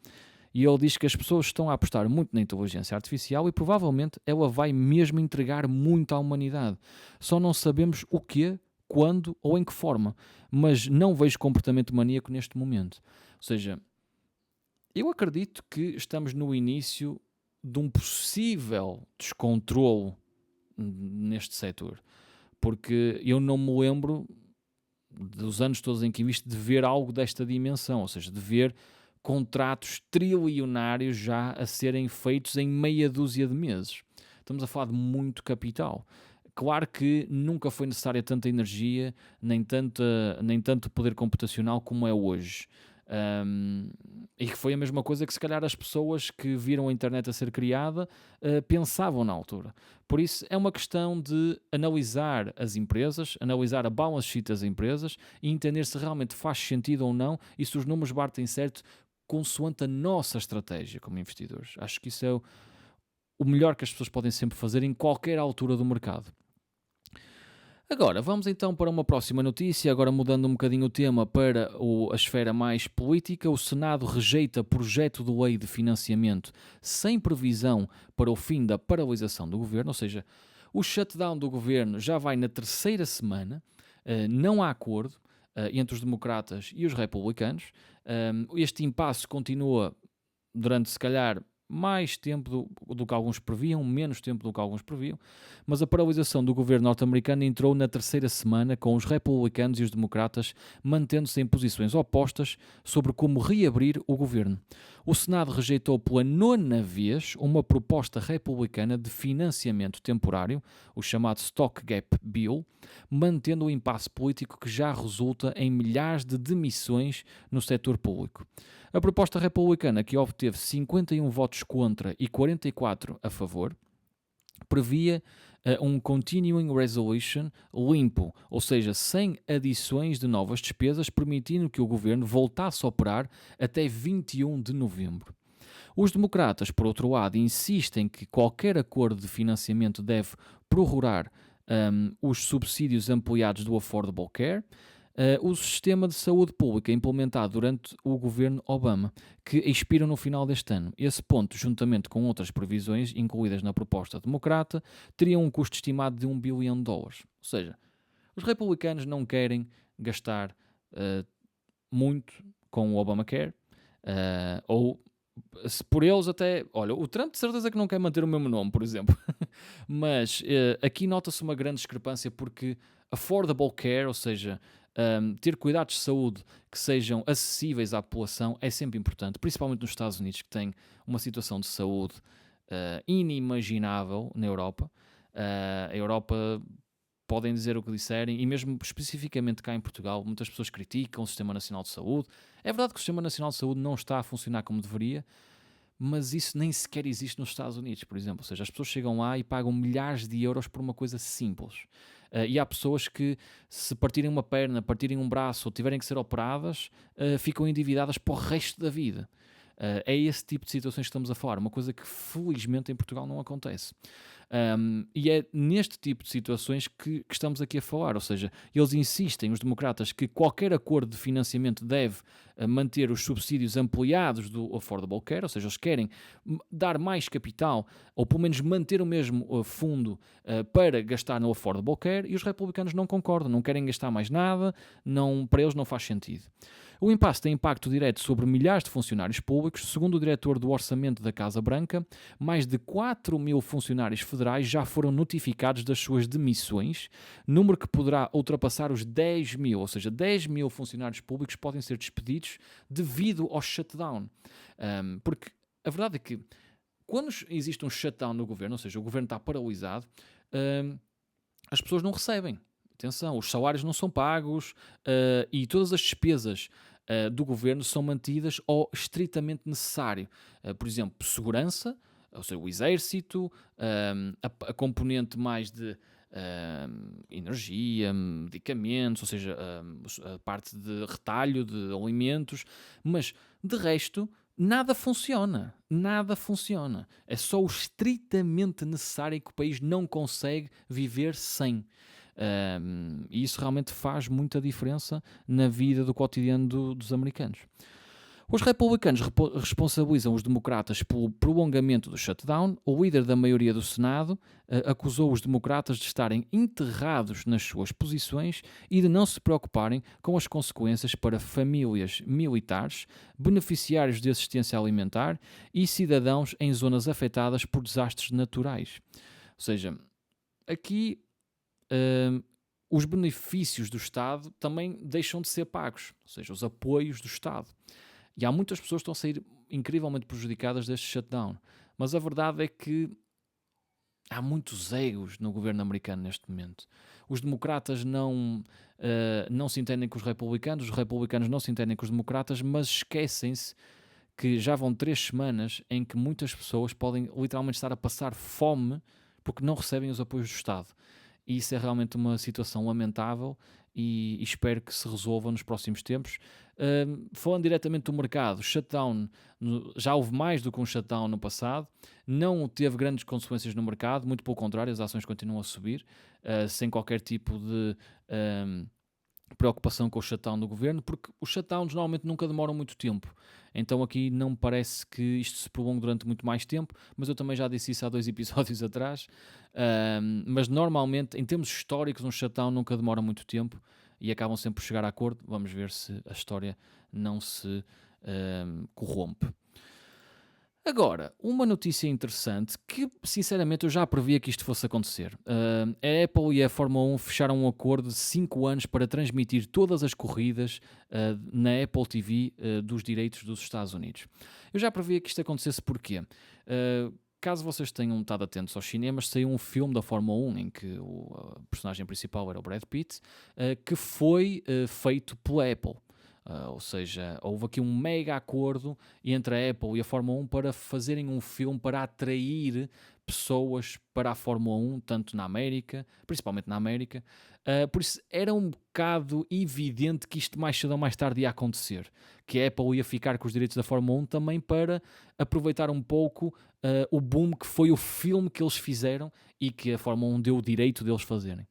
E ele diz que as pessoas estão a apostar muito na inteligência artificial e provavelmente ela vai mesmo entregar muito à humanidade. Só não sabemos o quê, quando ou em que forma. Mas não vejo comportamento maníaco neste momento. Ou seja, eu acredito que estamos no início de um possível descontrolo neste setor. Porque eu não me lembro dos anos todos em que invisto de ver algo desta dimensão. Ou seja, de ver contratos trilionários já a serem feitos em meia dúzia de meses. Estamos a falar de muito capital. Claro que nunca foi necessária tanta energia, nem tanto poder computacional como é hoje. E que foi a mesma coisa que se calhar as pessoas que viram a internet a ser criada pensavam na altura. Por isso é uma questão de analisar as empresas, analisar a balance sheet das empresas e entender se realmente faz sentido ou não e se os números batem certo consoante a nossa estratégia como investidores. Acho que isso é o melhor que as pessoas podem sempre fazer em qualquer altura do mercado. Agora, vamos então para uma próxima notícia, agora mudando um bocadinho o tema para a esfera mais política. O Senado rejeita projeto de lei de financiamento sem previsão para o fim da paralisação do governo, ou seja, o shutdown do governo já vai na terceira semana, não há acordo entre os democratas e os republicanos. Este impasse continua durante, se calhar, mais tempo do que alguns previam, menos tempo do que alguns previam, mas a paralisação do governo norte-americano entrou na terceira semana, com os republicanos e os democratas mantendo-se em posições opostas sobre como reabrir o governo. O Senado rejeitou pela nona vez uma proposta republicana de financiamento temporário, o chamado Stopgap Bill, mantendo o impasse político que já resulta em milhares de demissões no setor público. A proposta republicana, que obteve 51 votos contra e 44 a favor, previa um Continuing Resolution limpo, ou seja, sem adições de novas despesas, permitindo que o governo voltasse a operar até 21 de novembro. Os democratas, por outro lado, insistem que qualquer acordo de financiamento deve prorrogar os subsídios ampliados do Affordable Care, o sistema de saúde pública implementado durante o governo Obama, que expiram no final deste ano. Esse ponto, juntamente com outras previsões incluídas na proposta democrata, teria um custo estimado de $1 bilhão. Ou seja, os republicanos não querem gastar muito com o Obamacare, ou se por eles até... Olha, o Trump de certeza que não quer manter o mesmo nome, por exemplo. Mas aqui nota-se uma grande discrepância porque affordable care, ou seja, ter cuidados de saúde que sejam acessíveis à população é sempre importante, principalmente nos Estados Unidos, que tem uma situação de saúde inimaginável na Europa. A Europa, podem dizer o que disserem, e mesmo especificamente cá em Portugal, muitas pessoas criticam o Sistema Nacional de Saúde. É verdade que o Sistema Nacional de Saúde não está a funcionar como deveria, mas isso nem sequer existe nos Estados Unidos, por exemplo. Ou seja, as pessoas chegam lá e pagam milhares de euros por uma coisa simples. E há pessoas que, se partirem uma perna, partirem um braço ou tiverem que ser operadas, ficam endividadas para o resto da vida. É esse tipo de situações que estamos a falar, uma coisa que felizmente em Portugal não acontece. E é neste tipo de situações que estamos aqui a falar, ou seja, eles insistem, os democratas, que qualquer acordo de financiamento deve manter os subsídios ampliados do Affordable Care, ou seja, eles querem dar mais capital, ou pelo menos manter o mesmo fundo para gastar no Affordable Care, e os republicanos não concordam, não querem gastar mais nada, para eles não faz sentido. O impasse tem impacto direto sobre milhares de funcionários públicos. Segundo o diretor do Orçamento da Casa Branca, mais de 4 mil funcionários federais já foram notificados das suas demissões, número que poderá ultrapassar os 10 mil, ou seja, 10 mil funcionários públicos podem ser despedidos devido ao shutdown. Porque a verdade é que quando existe um shutdown no governo, ou seja, o governo está paralisado, as pessoas não recebem. Atenção, os salários não são pagos e todas as despesas do governo são mantidas ao estritamente necessário. Por exemplo, segurança, ou seja, o exército, a componente mais de energia, medicamentos, ou seja, a parte de retalho de alimentos, mas de resto nada funciona. Nada funciona. É só o estritamente necessário que o país não consegue viver sem. E isso realmente faz muita diferença na vida do cotidiano dos americanos. Os republicanos responsabilizam os democratas pelo prolongamento do shutdown. O líder da maioria do Senado acusou os democratas de estarem enterrados nas suas posições e de não se preocuparem com as consequências para famílias militares, beneficiários de assistência alimentar e cidadãos em zonas afetadas por desastres naturais. Ou seja, aqui os benefícios do Estado também deixam de ser pagos, ou seja, os apoios do Estado. E há muitas pessoas que estão a sair incrivelmente prejudicadas deste shutdown. Mas a verdade é que há muitos egos no governo americano neste momento. Os democratas não se entendem com os republicanos não se entendem com os democratas, mas esquecem-se que já vão 3 semanas em que muitas pessoas podem literalmente estar a passar fome porque não recebem os apoios do Estado. E isso é realmente uma situação lamentável e espero que se resolva nos próximos tempos. Falando diretamente do mercado, shutdown, já houve mais do que um shutdown no passado, não teve grandes consequências no mercado, muito pelo contrário, as ações continuam a subir, sem qualquer tipo de preocupação com o shutdown do governo, porque os shutdowns normalmente nunca demoram muito tempo. Então aqui não me parece que isto se prolongue durante muito mais tempo, mas eu também já disse isso há 2 episódios atrás. Mas normalmente, em termos históricos, um shutdown nunca demora muito tempo e acabam sempre por chegar a acordo. Vamos ver se a história não se corrompe. Agora, uma notícia interessante que, sinceramente, eu já previa que isto fosse acontecer. A Apple e a Fórmula 1 fecharam um acordo de 5 anos para transmitir todas as corridas na Apple TV dos direitos dos Estados Unidos. Eu já previa que isto acontecesse porque, caso vocês tenham estado atentos aos cinemas, saiu um filme da Fórmula 1 em que o personagem principal era o Brad Pitt, que foi feito pela Apple. Ou seja, houve aqui um mega acordo entre a Apple e a Fórmula 1 para fazerem um filme para atrair pessoas para a Fórmula 1, tanto na América, principalmente na América. Por isso era um bocado evidente que isto mais cedo ou mais tarde ia acontecer, que a Apple ia ficar com os direitos da Fórmula 1 também para aproveitar um pouco o boom que foi o filme que eles fizeram e que a Fórmula 1 deu o direito deles fazerem.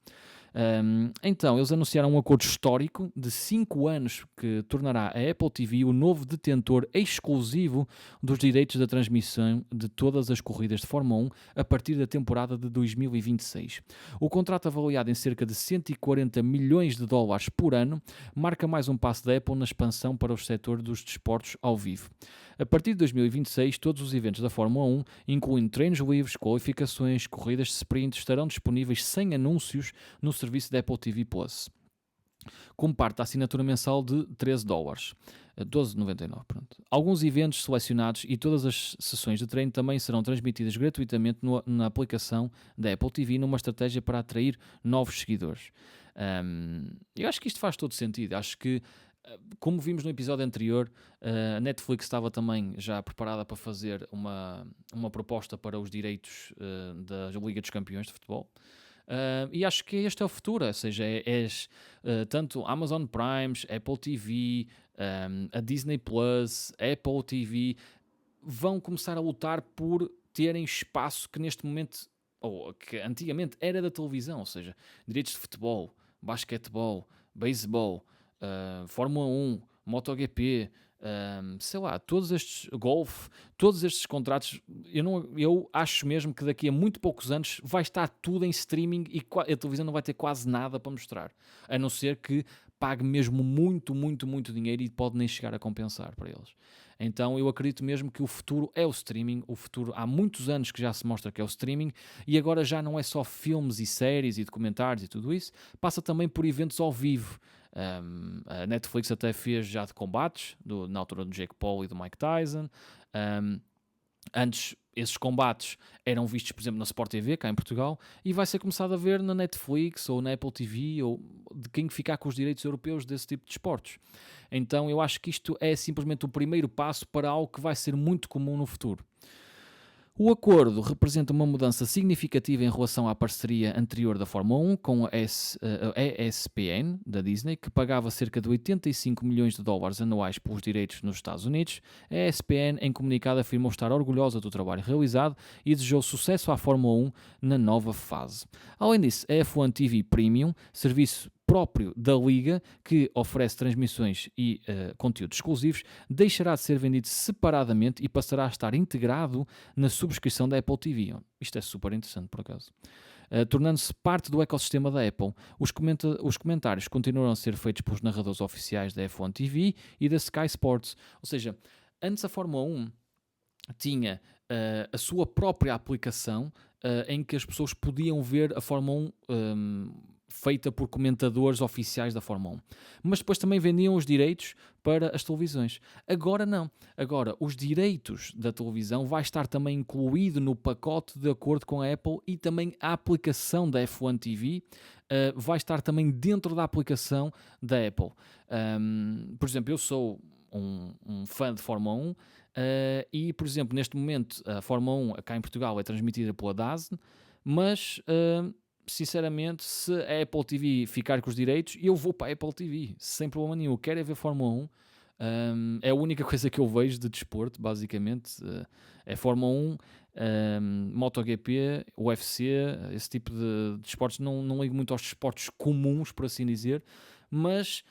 Então, eles anunciaram um acordo histórico de 5 anos que tornará a Apple TV o novo detentor exclusivo dos direitos da transmissão de todas as corridas de Fórmula 1 a partir da temporada de 2026. O contrato, avaliado em cerca de 140 milhões de dólares por ano, marca mais um passo da Apple na expansão para o setor dos desportos ao vivo. A partir de 2026, todos os eventos da Fórmula 1, incluindo treinos livres, qualificações, corridas de sprint, estarão disponíveis sem anúncios no serviço da Apple TV Plus, como parte da assinatura mensal de $13, $12,99. Alguns eventos selecionados e todas as sessões de treino também serão transmitidas gratuitamente na aplicação da Apple TV, numa estratégia para atrair novos seguidores. Eu acho que isto faz todo sentido. Acho que, como vimos no episódio anterior, a Netflix estava também já preparada para fazer uma proposta para os direitos da Liga dos Campeões de Futebol. E acho que este é o futuro, ou seja, tanto Amazon Prime, Apple TV, a Disney Plus, a Apple TV vão começar a lutar por terem espaço que neste momento ou que antigamente era da televisão, ou seja, direitos de futebol, basquetebol, beisebol, Fórmula 1, MotoGP, sei lá, todos estes golfe, todos estes contratos, eu acho mesmo que daqui a muito poucos anos vai estar tudo em streaming e a televisão não vai ter quase nada para mostrar, a não ser que pague mesmo muito, muito, muito dinheiro e pode nem chegar a compensar para eles. Então eu acredito mesmo que o futuro é o streaming, o futuro há muitos anos que já se mostra que é o streaming e agora já não é só filmes e séries e documentários e tudo isso, passa também por eventos ao vivo. A Netflix até fez já de combates, na altura do Jake Paul e do Mike Tyson. Antes, esses combates eram vistos, por exemplo, na Sport TV, cá em Portugal, e vai ser começado a ver na Netflix ou na Apple TV, ou de quem ficar com os direitos europeus desse tipo de esportes. Então eu acho que isto é simplesmente o primeiro passo para algo que vai ser muito comum no futuro. O acordo representa uma mudança significativa em relação à parceria anterior da Fórmula 1 com a ESPN, da Disney, que pagava cerca de 85 milhões de dólares anuais pelos direitos nos Estados Unidos. A ESPN, em comunicado, afirmou estar orgulhosa do trabalho realizado e desejou sucesso à Fórmula 1 na nova fase. Além disso, a F1 TV Premium, serviço próprio da Liga, que oferece transmissões e conteúdos exclusivos, deixará de ser vendido separadamente e passará a estar integrado na subscrição da Apple TV. Isto é super interessante, por acaso. Tornando-se parte do ecossistema da Apple, os comentários continuarão a ser feitos pelos narradores oficiais da F1 TV e da Sky Sports. Ou seja, antes a Fórmula 1 tinha a sua própria aplicação em que as pessoas podiam ver a Fórmula 1 feita por comentadores oficiais da Fórmula 1. Mas depois também vendiam os direitos para as televisões. Agora não. Agora, os direitos da televisão vai estar também incluído no pacote de acordo com a Apple e também a aplicação da F1 TV vai estar também dentro da aplicação da Apple. Por exemplo, eu sou um fã de Fórmula 1 e, por exemplo, neste momento a Fórmula 1 cá em Portugal é transmitida pela DAZN, mas sinceramente, se a Apple TV ficar com os direitos, eu vou para a Apple TV, sem problema nenhum. Eu quero é ver Fórmula 1. É a única coisa que eu vejo de desporto, basicamente. É Fórmula 1, MotoGP, UFC, esse tipo de esportes. Não ligo muito aos esportes comuns, por assim dizer, mas...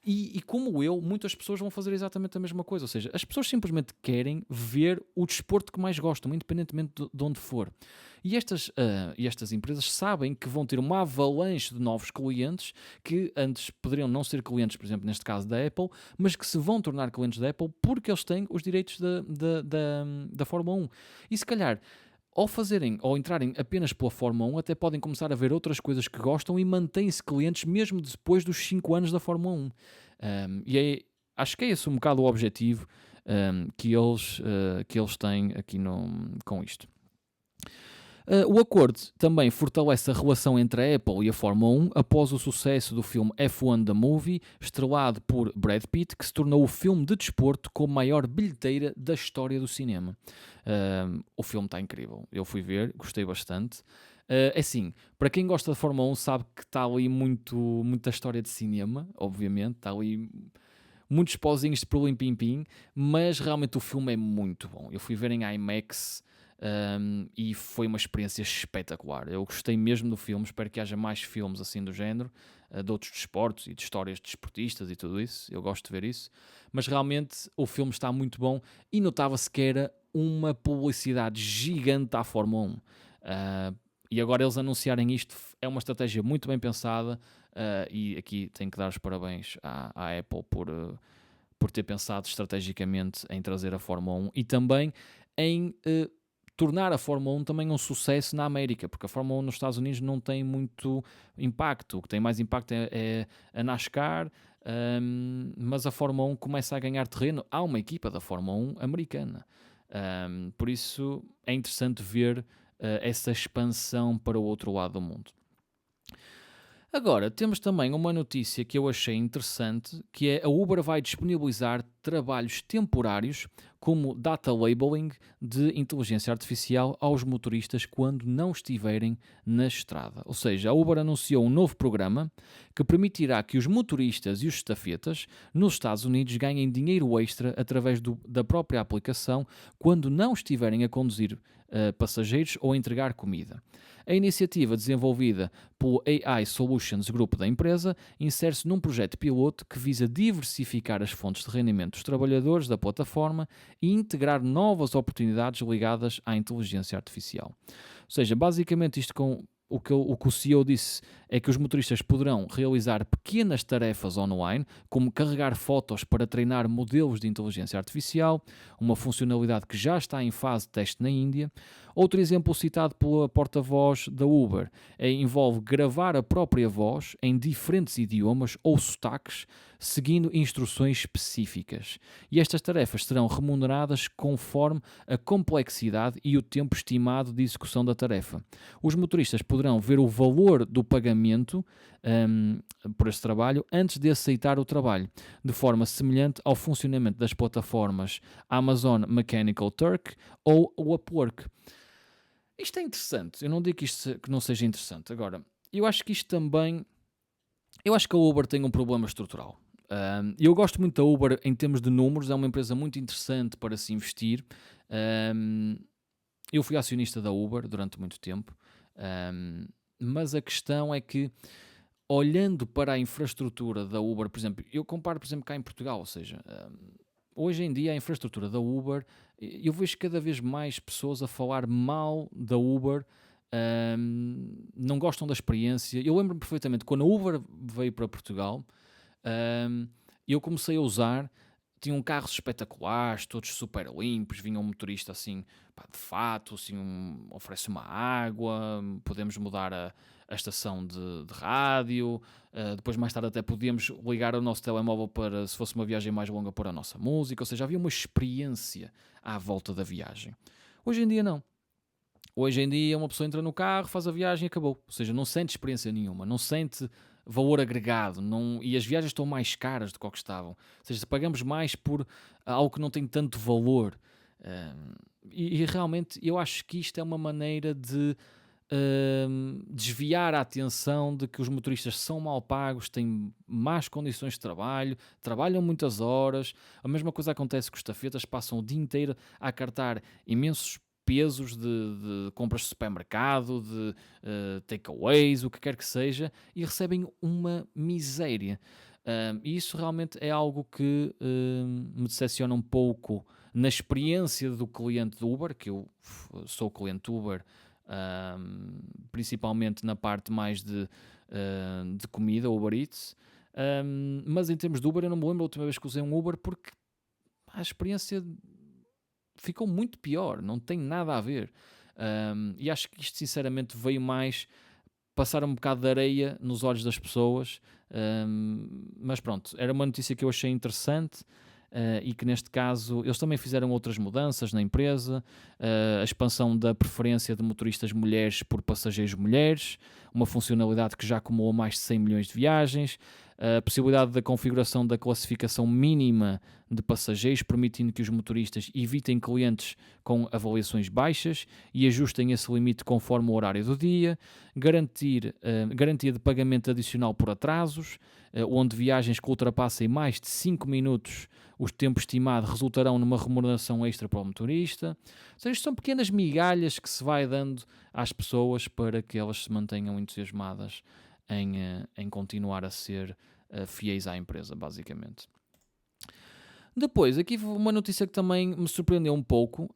E como eu, muitas pessoas vão fazer exatamente a mesma coisa. Ou seja, as pessoas simplesmente querem ver o desporto que mais gostam, independentemente de onde for. E estas empresas sabem que vão ter uma avalanche de novos clientes que antes poderiam não ser clientes, por exemplo, neste caso da Apple, mas que se vão tornar clientes da Apple porque eles têm os direitos da Fórmula 1. E se calhar, ao entrarem apenas pela Fórmula 1, até podem começar a ver outras coisas que gostam e mantêm-se clientes mesmo depois dos 5 anos da Fórmula 1. Acho que é esse um bocado o objetivo que eles têm aqui com isto. O acordo também fortalece a relação entre a Apple e a Fórmula 1 após o sucesso do filme F1 The Movie, estrelado por Brad Pitt, que se tornou o filme de desporto com maior bilheteira da história do cinema. O filme está incrível, eu fui ver, gostei bastante. Assim, para quem gosta de Fórmula 1 sabe que está ali muita história de cinema, obviamente, está ali muitos pauzinhos de pim-pim, mas realmente o filme é muito bom. Eu fui ver em IMAX e foi uma experiência espetacular. Eu gostei mesmo do filme, espero que haja mais filmes assim do género, de outros desportos e de histórias de desportistas e tudo isso. Eu gosto de ver isso, mas realmente o filme está muito bom e notava-se que era uma publicidade gigante à Fórmula 1. E agora eles anunciarem isto é uma estratégia muito bem pensada e aqui tenho que dar os parabéns à Apple por ter pensado estrategicamente em trazer a Fórmula 1 e também em tornar a Fórmula 1 também um sucesso na América, porque a Fórmula 1 nos Estados Unidos não tem muito impacto. O que tem mais impacto é a NASCAR, mas a Fórmula 1 começa a ganhar terreno. Há uma equipa da Fórmula 1 americana. Por isso é interessante ver essa expansão para o outro lado do mundo. Agora, temos também uma notícia que eu achei interessante, que é a Uber vai disponibilizar trabalhos temporários como data labeling de inteligência artificial aos motoristas quando não estiverem na estrada. Ou seja, a Uber anunciou um novo programa que permitirá que os motoristas e os estafetas nos Estados Unidos ganhem dinheiro extra através da própria aplicação quando não estiverem a conduzir passageiros ou a entregar comida. A iniciativa, desenvolvida pelo AI Solutions Group da empresa, insere-se num projeto piloto que visa diversificar as fontes de rendimento dos trabalhadores da plataforma e integrar novas oportunidades ligadas à inteligência artificial. Ou seja, basicamente isto com o que o CEO disse é que os motoristas poderão realizar pequenas tarefas online, como carregar fotos para treinar modelos de inteligência artificial, uma funcionalidade que já está em fase de teste na Índia. Outro exemplo citado pela porta-voz da Uber envolve gravar a própria voz em diferentes idiomas ou sotaques, seguindo instruções específicas. E estas tarefas serão remuneradas conforme a complexidade e o tempo estimado de execução da tarefa. Os motoristas poderão ver o valor do pagamento por este trabalho antes de aceitar o trabalho, de forma semelhante ao funcionamento das plataformas Amazon Mechanical Turk ou o Upwork. Isto é interessante, eu não digo que não seja interessante. Agora, eu acho que isto também... Eu acho que a Uber tem um problema estrutural. Eu gosto muito da Uber em termos de números, é uma empresa muito interessante para se investir. Eu fui acionista da Uber durante muito tempo, mas a questão é que, olhando para a infraestrutura da Uber, por exemplo, eu comparo, por exemplo, cá em Portugal, ou seja, hoje em dia a infraestrutura da Uber, eu vejo cada vez mais pessoas a falar mal da Uber, não gostam da experiência. Eu lembro-me perfeitamente, quando a Uber veio para Portugal, eu comecei a usar, tinham carros espetaculares, todos super limpos, vinha um motorista assim, pá, de fato, assim, oferece uma água, podemos mudar a estação de rádio, depois mais tarde até podíamos ligar o nosso telemóvel para, se fosse uma viagem mais longa, pôr a nossa música, ou seja, havia uma experiência à volta da viagem. Hoje em dia não. Hoje em dia uma pessoa entra no carro, faz a viagem e acabou. Ou seja, não sente experiência nenhuma, não sente valor agregado, e as viagens estão mais caras do que o que estavam. Ou seja, pagamos mais por algo que não tem tanto valor. E realmente eu acho que isto é uma maneira de desviar a atenção de que os motoristas são mal pagos, têm más condições de trabalho, trabalham muitas horas. A mesma coisa acontece com os estafetas, passam o dia inteiro a acartar imensos pesos de compras de supermercado, de takeaways, o que quer que seja, e recebem uma miséria. E isso realmente é algo que me decepciona um pouco na experiência do cliente do Uber, que eu sou cliente Uber, principalmente na parte mais de comida, Uber Eats, mas em termos de Uber eu não me lembro a última vez que usei um Uber, porque a experiência ficou muito pior, não tem nada a ver. E acho que isto sinceramente veio mais passar um bocado de areia nos olhos das pessoas, mas pronto, era uma notícia que eu achei interessante. E que neste caso eles também fizeram outras mudanças na empresa, a expansão da preferência de motoristas mulheres por passageiros mulheres, uma funcionalidade que já acumulou mais de 100 milhões de viagens, a possibilidade da configuração da classificação mínima de passageiros, permitindo que os motoristas evitem clientes com avaliações baixas e ajustem esse limite conforme o horário do dia, garantia de pagamento adicional por atrasos, onde viagens que ultrapassem mais de 5 minutos o tempo estimado resultarão numa remuneração extra para o motorista. Ou seja, isto são pequenas migalhas que se vai dando às pessoas para que elas se mantenham entusiasmadas em continuar a ser fiéis à empresa, basicamente. Depois, aqui uma notícia que também me surpreendeu um pouco,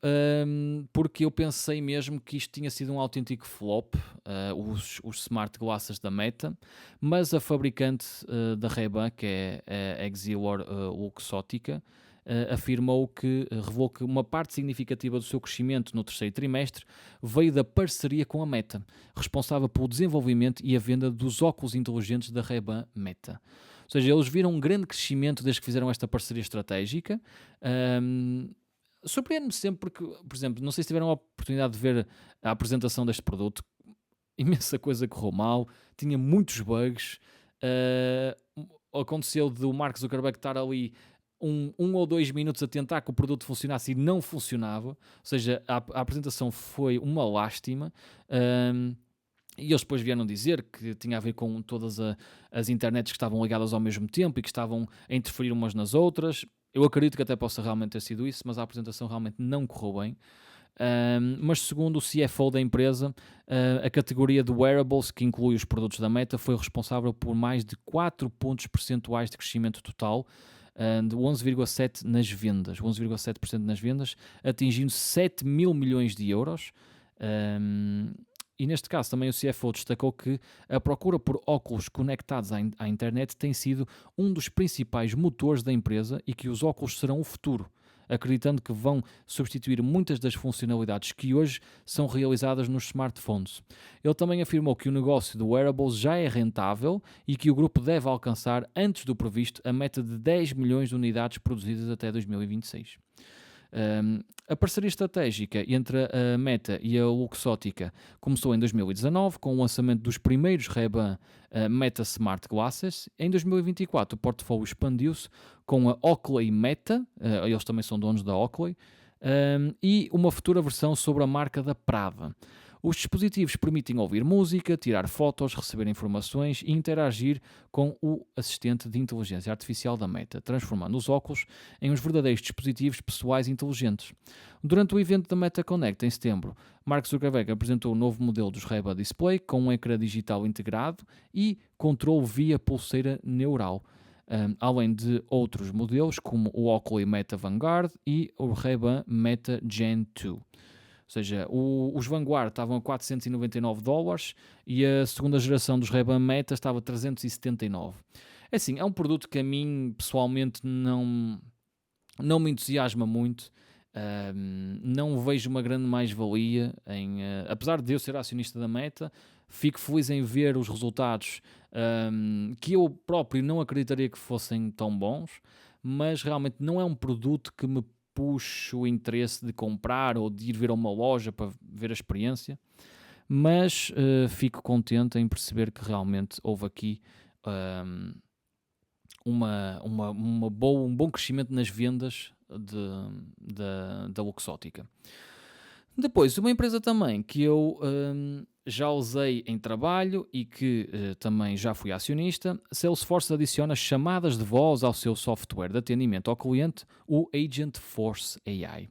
porque eu pensei mesmo que isto tinha sido um autêntico flop, os Smart Glasses da Meta, mas a fabricante da Ray-Ban, que é a Exilor Luxottica, revelou que uma parte significativa do seu crescimento no terceiro trimestre veio da parceria com a Meta, responsável pelo desenvolvimento e a venda dos óculos inteligentes da Ray-Ban Meta. Ou seja, eles viram um grande crescimento desde que fizeram esta parceria estratégica. Surpreende-me sempre porque, por exemplo, não sei se tiveram a oportunidade de ver a apresentação deste produto, imensa coisa correu mal, tinha muitos bugs. Aconteceu do Mark Zuckerberg estar ali um ou 2 minutos a tentar que o produto funcionasse e não funcionava. Ou seja, a apresentação foi uma lástima. E eles depois vieram dizer que tinha a ver com todas as internets que estavam ligadas ao mesmo tempo e que estavam a interferir umas nas outras. Eu acredito que até possa realmente ter sido isso, mas a apresentação realmente não correu bem. Mas segundo o CFO da empresa, a categoria de wearables, que inclui os produtos da Meta, foi responsável por mais de 4 pontos percentuais de crescimento total, de 11,7% nas vendas, 11,7% nas vendas, atingindo 7 mil milhões de euros. E neste caso também o CFO destacou que a procura por óculos conectados à internet tem sido um dos principais motores da empresa e que os óculos serão o futuro, acreditando que vão substituir muitas das funcionalidades que hoje são realizadas nos smartphones. Ele também afirmou que o negócio do wearables já é rentável e que o grupo deve alcançar, antes do previsto, a meta de 10 milhões de unidades produzidas até 2026. A parceria estratégica entre a Meta e a Luxottica começou em 2019 com o lançamento dos primeiros Ray-Ban Meta Smart Glasses. Em 2024 o portfólio expandiu-se com a Oakley Meta, eles também são donos da Oakley, e uma futura versão sobre a marca da Prada. Os dispositivos permitem ouvir música, tirar fotos, receber informações e interagir com o assistente de inteligência artificial da Meta, transformando os óculos em uns verdadeiros dispositivos pessoais inteligentes. Durante o evento da Meta Connect, em setembro, Mark Zuckerberg apresentou o novo modelo dos Ray-Ban Display com um ecrã digital integrado e controle via pulseira neural, além de outros modelos como o Oakley Meta Vanguard e o Ray-Ban Meta Gen 2. Ou seja, os Vanguard estavam a $499 e a segunda geração dos Ray-Ban Meta estava a $379. É assim, é um produto que a mim pessoalmente não me entusiasma muito. Não vejo uma grande mais-valia em... apesar de eu ser acionista da Meta, fico feliz em ver os resultados que eu próprio não acreditaria que fossem tão bons, mas realmente não é um produto que me puxo o interesse de comprar ou de ir ver a uma loja para ver a experiência, mas fico contente em perceber que realmente houve aqui um bom crescimento nas vendas da Luxottica. Depois, uma empresa também que eu já usei em trabalho e que também já fui acionista, Salesforce adiciona chamadas de voz ao seu software de atendimento ao cliente, o Agentforce AI.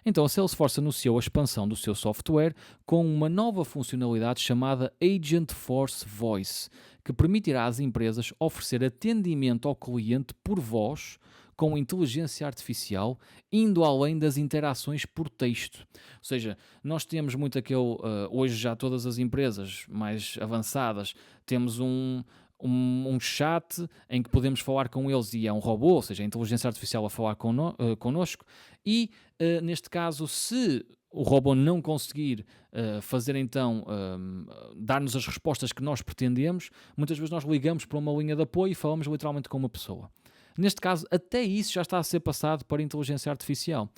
Então a Salesforce anunciou a expansão do seu software com uma nova funcionalidade chamada Agentforce Voice, que permitirá às empresas oferecer atendimento ao cliente por voz com inteligência artificial, indo além das interações por texto. Ou seja, nós temos muito aquele... hoje já todas as empresas mais avançadas temos um chat em que podemos falar com eles e é um robô, ou seja, a inteligência artificial a falar connosco, e neste caso, se o robô não conseguir fazer então, dar-nos as respostas que nós pretendemos, muitas vezes nós ligamos para uma linha de apoio e falamos literalmente com uma pessoa. Neste caso, até isso já está a ser passado para inteligência artificial.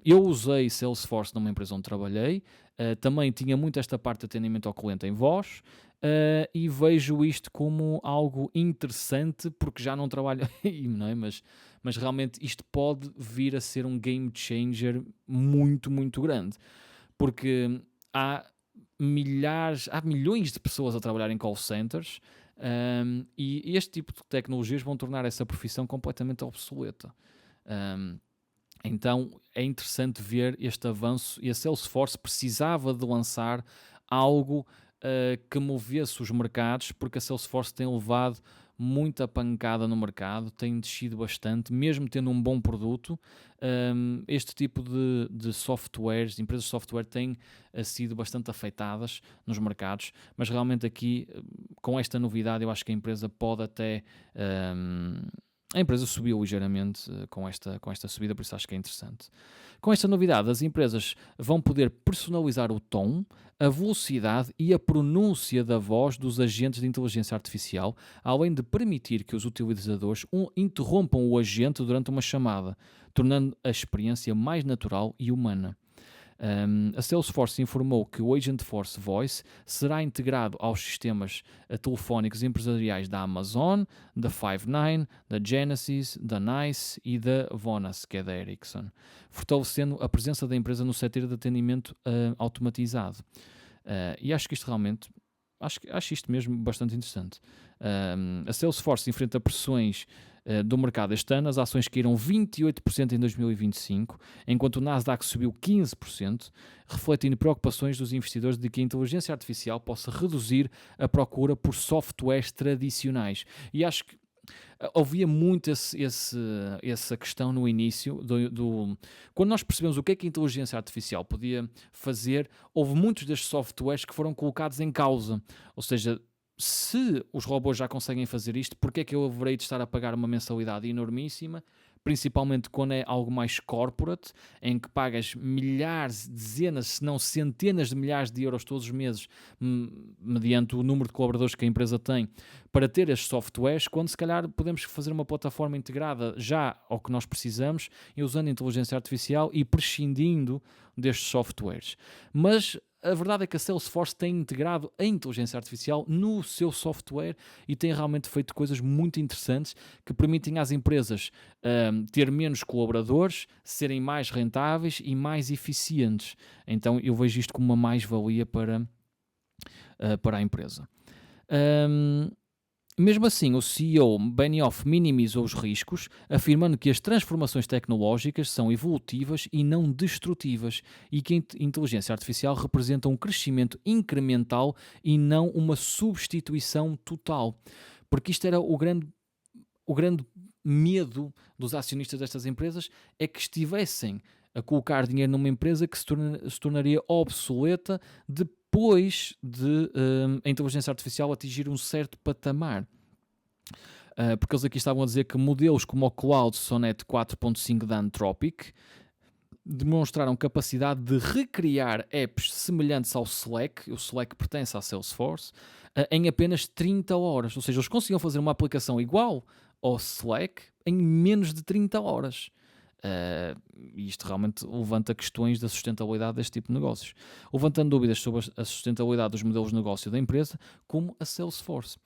Eu usei Salesforce numa empresa onde trabalhei, também tinha muito esta parte de atendimento ao cliente em voz, e vejo isto como algo interessante, porque já não trabalho aí, não é? Mas realmente isto pode vir a ser um game changer muito, muito grande, porque há milhões de pessoas a trabalhar em call centers, e este tipo de tecnologias vão tornar essa profissão completamente obsoleta. Então é interessante ver este avanço, e a Salesforce precisava de lançar algo que movesse os mercados, porque a Salesforce tem levado muita pancada no mercado, tem descido bastante, mesmo tendo um bom produto. Este tipo de softwares, empresas de software têm sido bastante afetadas nos mercados, mas realmente aqui, com esta novidade, eu acho que a empresa pode até... a empresa subiu ligeiramente com esta subida, por isso acho que é interessante. Com esta novidade, as empresas vão poder personalizar o tom, a velocidade e a pronúncia da voz dos agentes de inteligência artificial, além de permitir que os utilizadores interrompam o agente durante uma chamada, tornando a experiência mais natural e humana. A Salesforce informou que o Agentforce Voice será integrado aos sistemas telefónicos empresariais da Amazon, da Five9, da Genesys, da NICE e da Vonas, que é da Ericsson, fortalecendo a presença da empresa no setor de atendimento automatizado. E acho que isto realmente acho isto mesmo bastante interessante. A Salesforce enfrenta pressões do mercado este ano, as ações caíram 28% em 2025, enquanto o Nasdaq subiu 15%, refletindo preocupações dos investidores de que a inteligência artificial possa reduzir a procura por softwares tradicionais. E acho que havia muito essa questão no início, quando nós percebemos o que é que a inteligência artificial podia fazer, houve muitos destes softwares que foram colocados em causa. Ou seja, se os robôs já conseguem fazer isto, porque é que eu haverei de estar a pagar uma mensalidade enormíssima, principalmente quando é algo mais corporate, em que pagas milhares, dezenas, se não centenas de milhares de euros todos os meses, mediante o número de colaboradores que a empresa tem, para ter estes softwares, quando se calhar podemos fazer uma plataforma integrada já ao que nós precisamos, e usando a inteligência artificial e prescindindo destes softwares. Mas a verdade é que a Salesforce tem integrado a inteligência artificial no seu software e tem realmente feito coisas muito interessantes que permitem às empresas ter menos colaboradores, serem mais rentáveis e mais eficientes. Então eu vejo isto como uma mais-valia para a empresa. Mesmo assim, o CEO Benioff minimizou os riscos, afirmando que as transformações tecnológicas são evolutivas e não destrutivas e que a inteligência artificial representa um crescimento incremental e não uma substituição total. Porque isto era o grande medo dos acionistas destas empresas, é que estivessem a colocar dinheiro numa empresa que se tornaria obsoleta depois de a inteligência artificial atingir um certo patamar. Porque eles aqui estavam a dizer que modelos como o Cloud Sonnet 4.5 da Anthropic demonstraram capacidade de recriar apps semelhantes ao Slack, o Slack pertence à Salesforce, em apenas 30 horas. Ou seja, eles conseguiam fazer uma aplicação igual ao Slack em menos de 30 horas. E isto realmente levanta questões da sustentabilidade deste tipo de negócios, levantando dúvidas sobre a sustentabilidade dos modelos de negócio da empresa, como a Salesforce.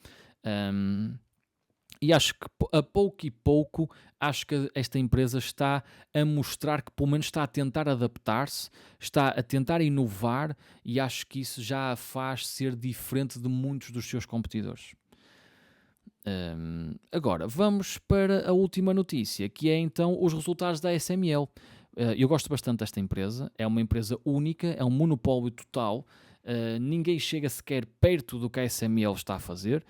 E acho que a pouco e pouco, acho que esta empresa está a mostrar que pelo menos está a tentar adaptar-se, está a tentar inovar, e acho que isso já a faz ser diferente de muitos dos seus competidores. Agora, vamos para a última notícia, que é então os resultados da ASML. Eu gosto bastante desta empresa, é uma empresa única, é um monopólio total, ninguém chega sequer perto do que a ASML está a fazer,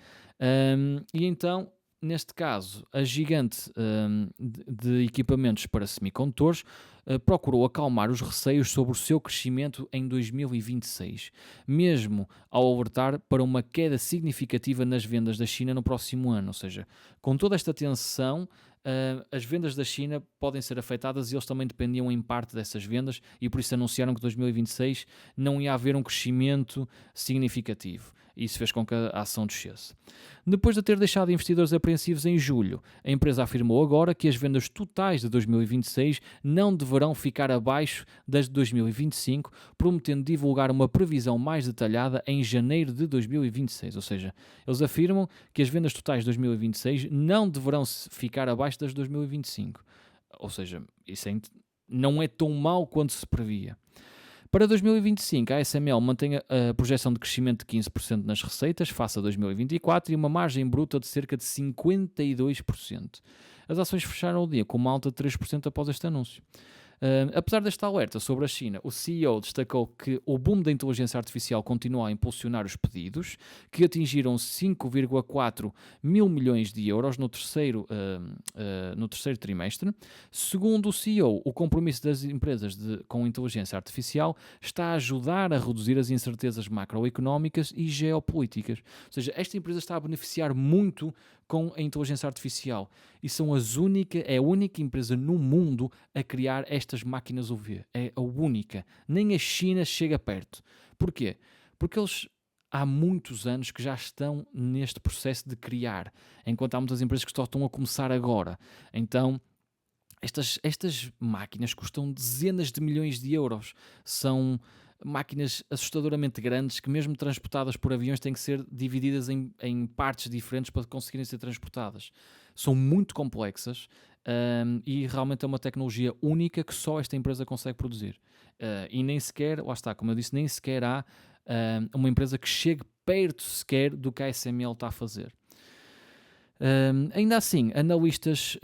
e então, neste caso, a gigante de equipamentos para semicondutores procurou acalmar os receios sobre o seu crescimento em 2026, mesmo ao alertar para uma queda significativa nas vendas da China no próximo ano. Ou seja, com toda esta tensão, as vendas da China podem ser afetadas e eles também dependiam em parte dessas vendas, e por isso anunciaram que 2026 não ia haver um crescimento significativo. Isso fez com que a ação descesse. Depois de ter deixado investidores apreensivos em julho, a empresa afirmou agora que as vendas totais de 2026 não deverão ficar abaixo das de 2025, prometendo divulgar uma previsão mais detalhada em janeiro de 2026. Ou seja, eles afirmam que as vendas totais de 2026 não deverão ficar abaixo das de 2025. Ou seja, isso não é tão mau quanto se previa. Para 2025, a ASML mantém a projeção de crescimento de 15% nas receitas face a 2024 e uma margem bruta de cerca de 52%. As ações fecharam o dia com uma alta de 3% após este anúncio. Apesar desta alerta sobre a China, o CEO destacou que o boom da inteligência artificial continua a impulsionar os pedidos, que atingiram 5,4 mil milhões de euros no terceiro trimestre. Segundo o CEO, o compromisso das empresas com inteligência artificial está a ajudar a reduzir as incertezas macroeconómicas e geopolíticas. Ou seja, esta empresa está a beneficiar muito com a inteligência artificial e é a única empresa no mundo a criar estas máquinas UV. É a única. Nem a China chega perto. Porquê? Porque eles há muitos anos que já estão neste processo de criar, enquanto há muitas empresas que só estão a começar agora. Então, estas máquinas custam dezenas de milhões de euros. São máquinas assustadoramente grandes que, mesmo transportadas por aviões, têm que ser divididas em partes diferentes para conseguirem ser transportadas. São muito complexas e realmente é uma tecnologia única que só esta empresa consegue produzir. E nem sequer, lá está, como eu disse, nem sequer há uma empresa que chegue perto sequer do que a ASML está a fazer. Ainda assim, analistas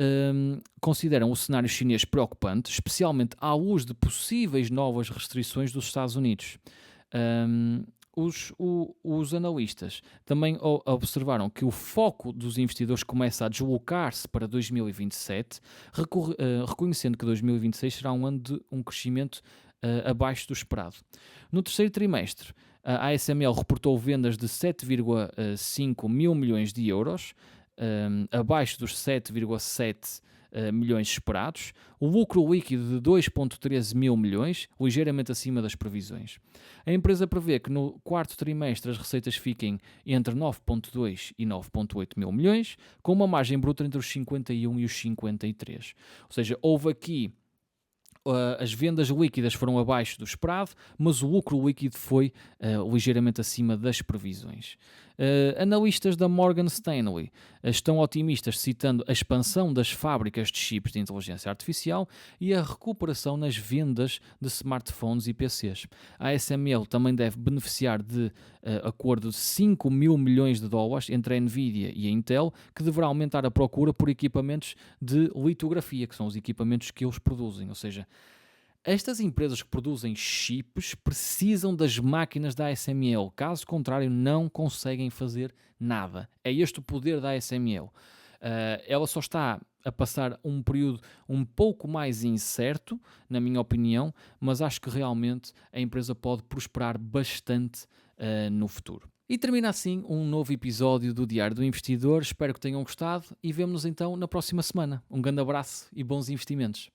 consideram o cenário chinês preocupante, especialmente à luz de possíveis novas restrições dos Estados Unidos. Os analistas também observaram que o foco dos investidores começa a deslocar-se para 2027, reconhecendo que 2026 será um ano de um crescimento abaixo do esperado. No terceiro trimestre, a ASML reportou vendas de 7,5 mil milhões de euros, abaixo dos 7,7 milhões esperados, o lucro líquido de 2,13 mil milhões, ligeiramente acima das previsões. A empresa prevê que no quarto trimestre as receitas fiquem entre 9,2 e 9,8 mil milhões, com uma margem bruta entre os 51 e os 53. Ou seja, houve aqui as vendas líquidas foram abaixo do esperado, mas o lucro líquido foi ligeiramente acima das previsões. Analistas da Morgan Stanley estão otimistas, citando a expansão das fábricas de chips de inteligência artificial e a recuperação nas vendas de smartphones e PCs. A ASML também deve beneficiar de acordo de 5 mil milhões de dólares entre a Nvidia e a Intel, que deverá aumentar a procura por equipamentos de litografia, que são os equipamentos que eles produzem. Ou seja, estas empresas que produzem chips precisam das máquinas da ASML, caso contrário não conseguem fazer nada. É este o poder da ASML. Ela só está a passar um período um pouco mais incerto, na minha opinião, mas acho que realmente a empresa pode prosperar bastante no futuro. E termina assim um novo episódio do Diário do Investidor. Espero que tenham gostado e vemo-nos então na próxima semana. Um grande abraço e bons investimentos.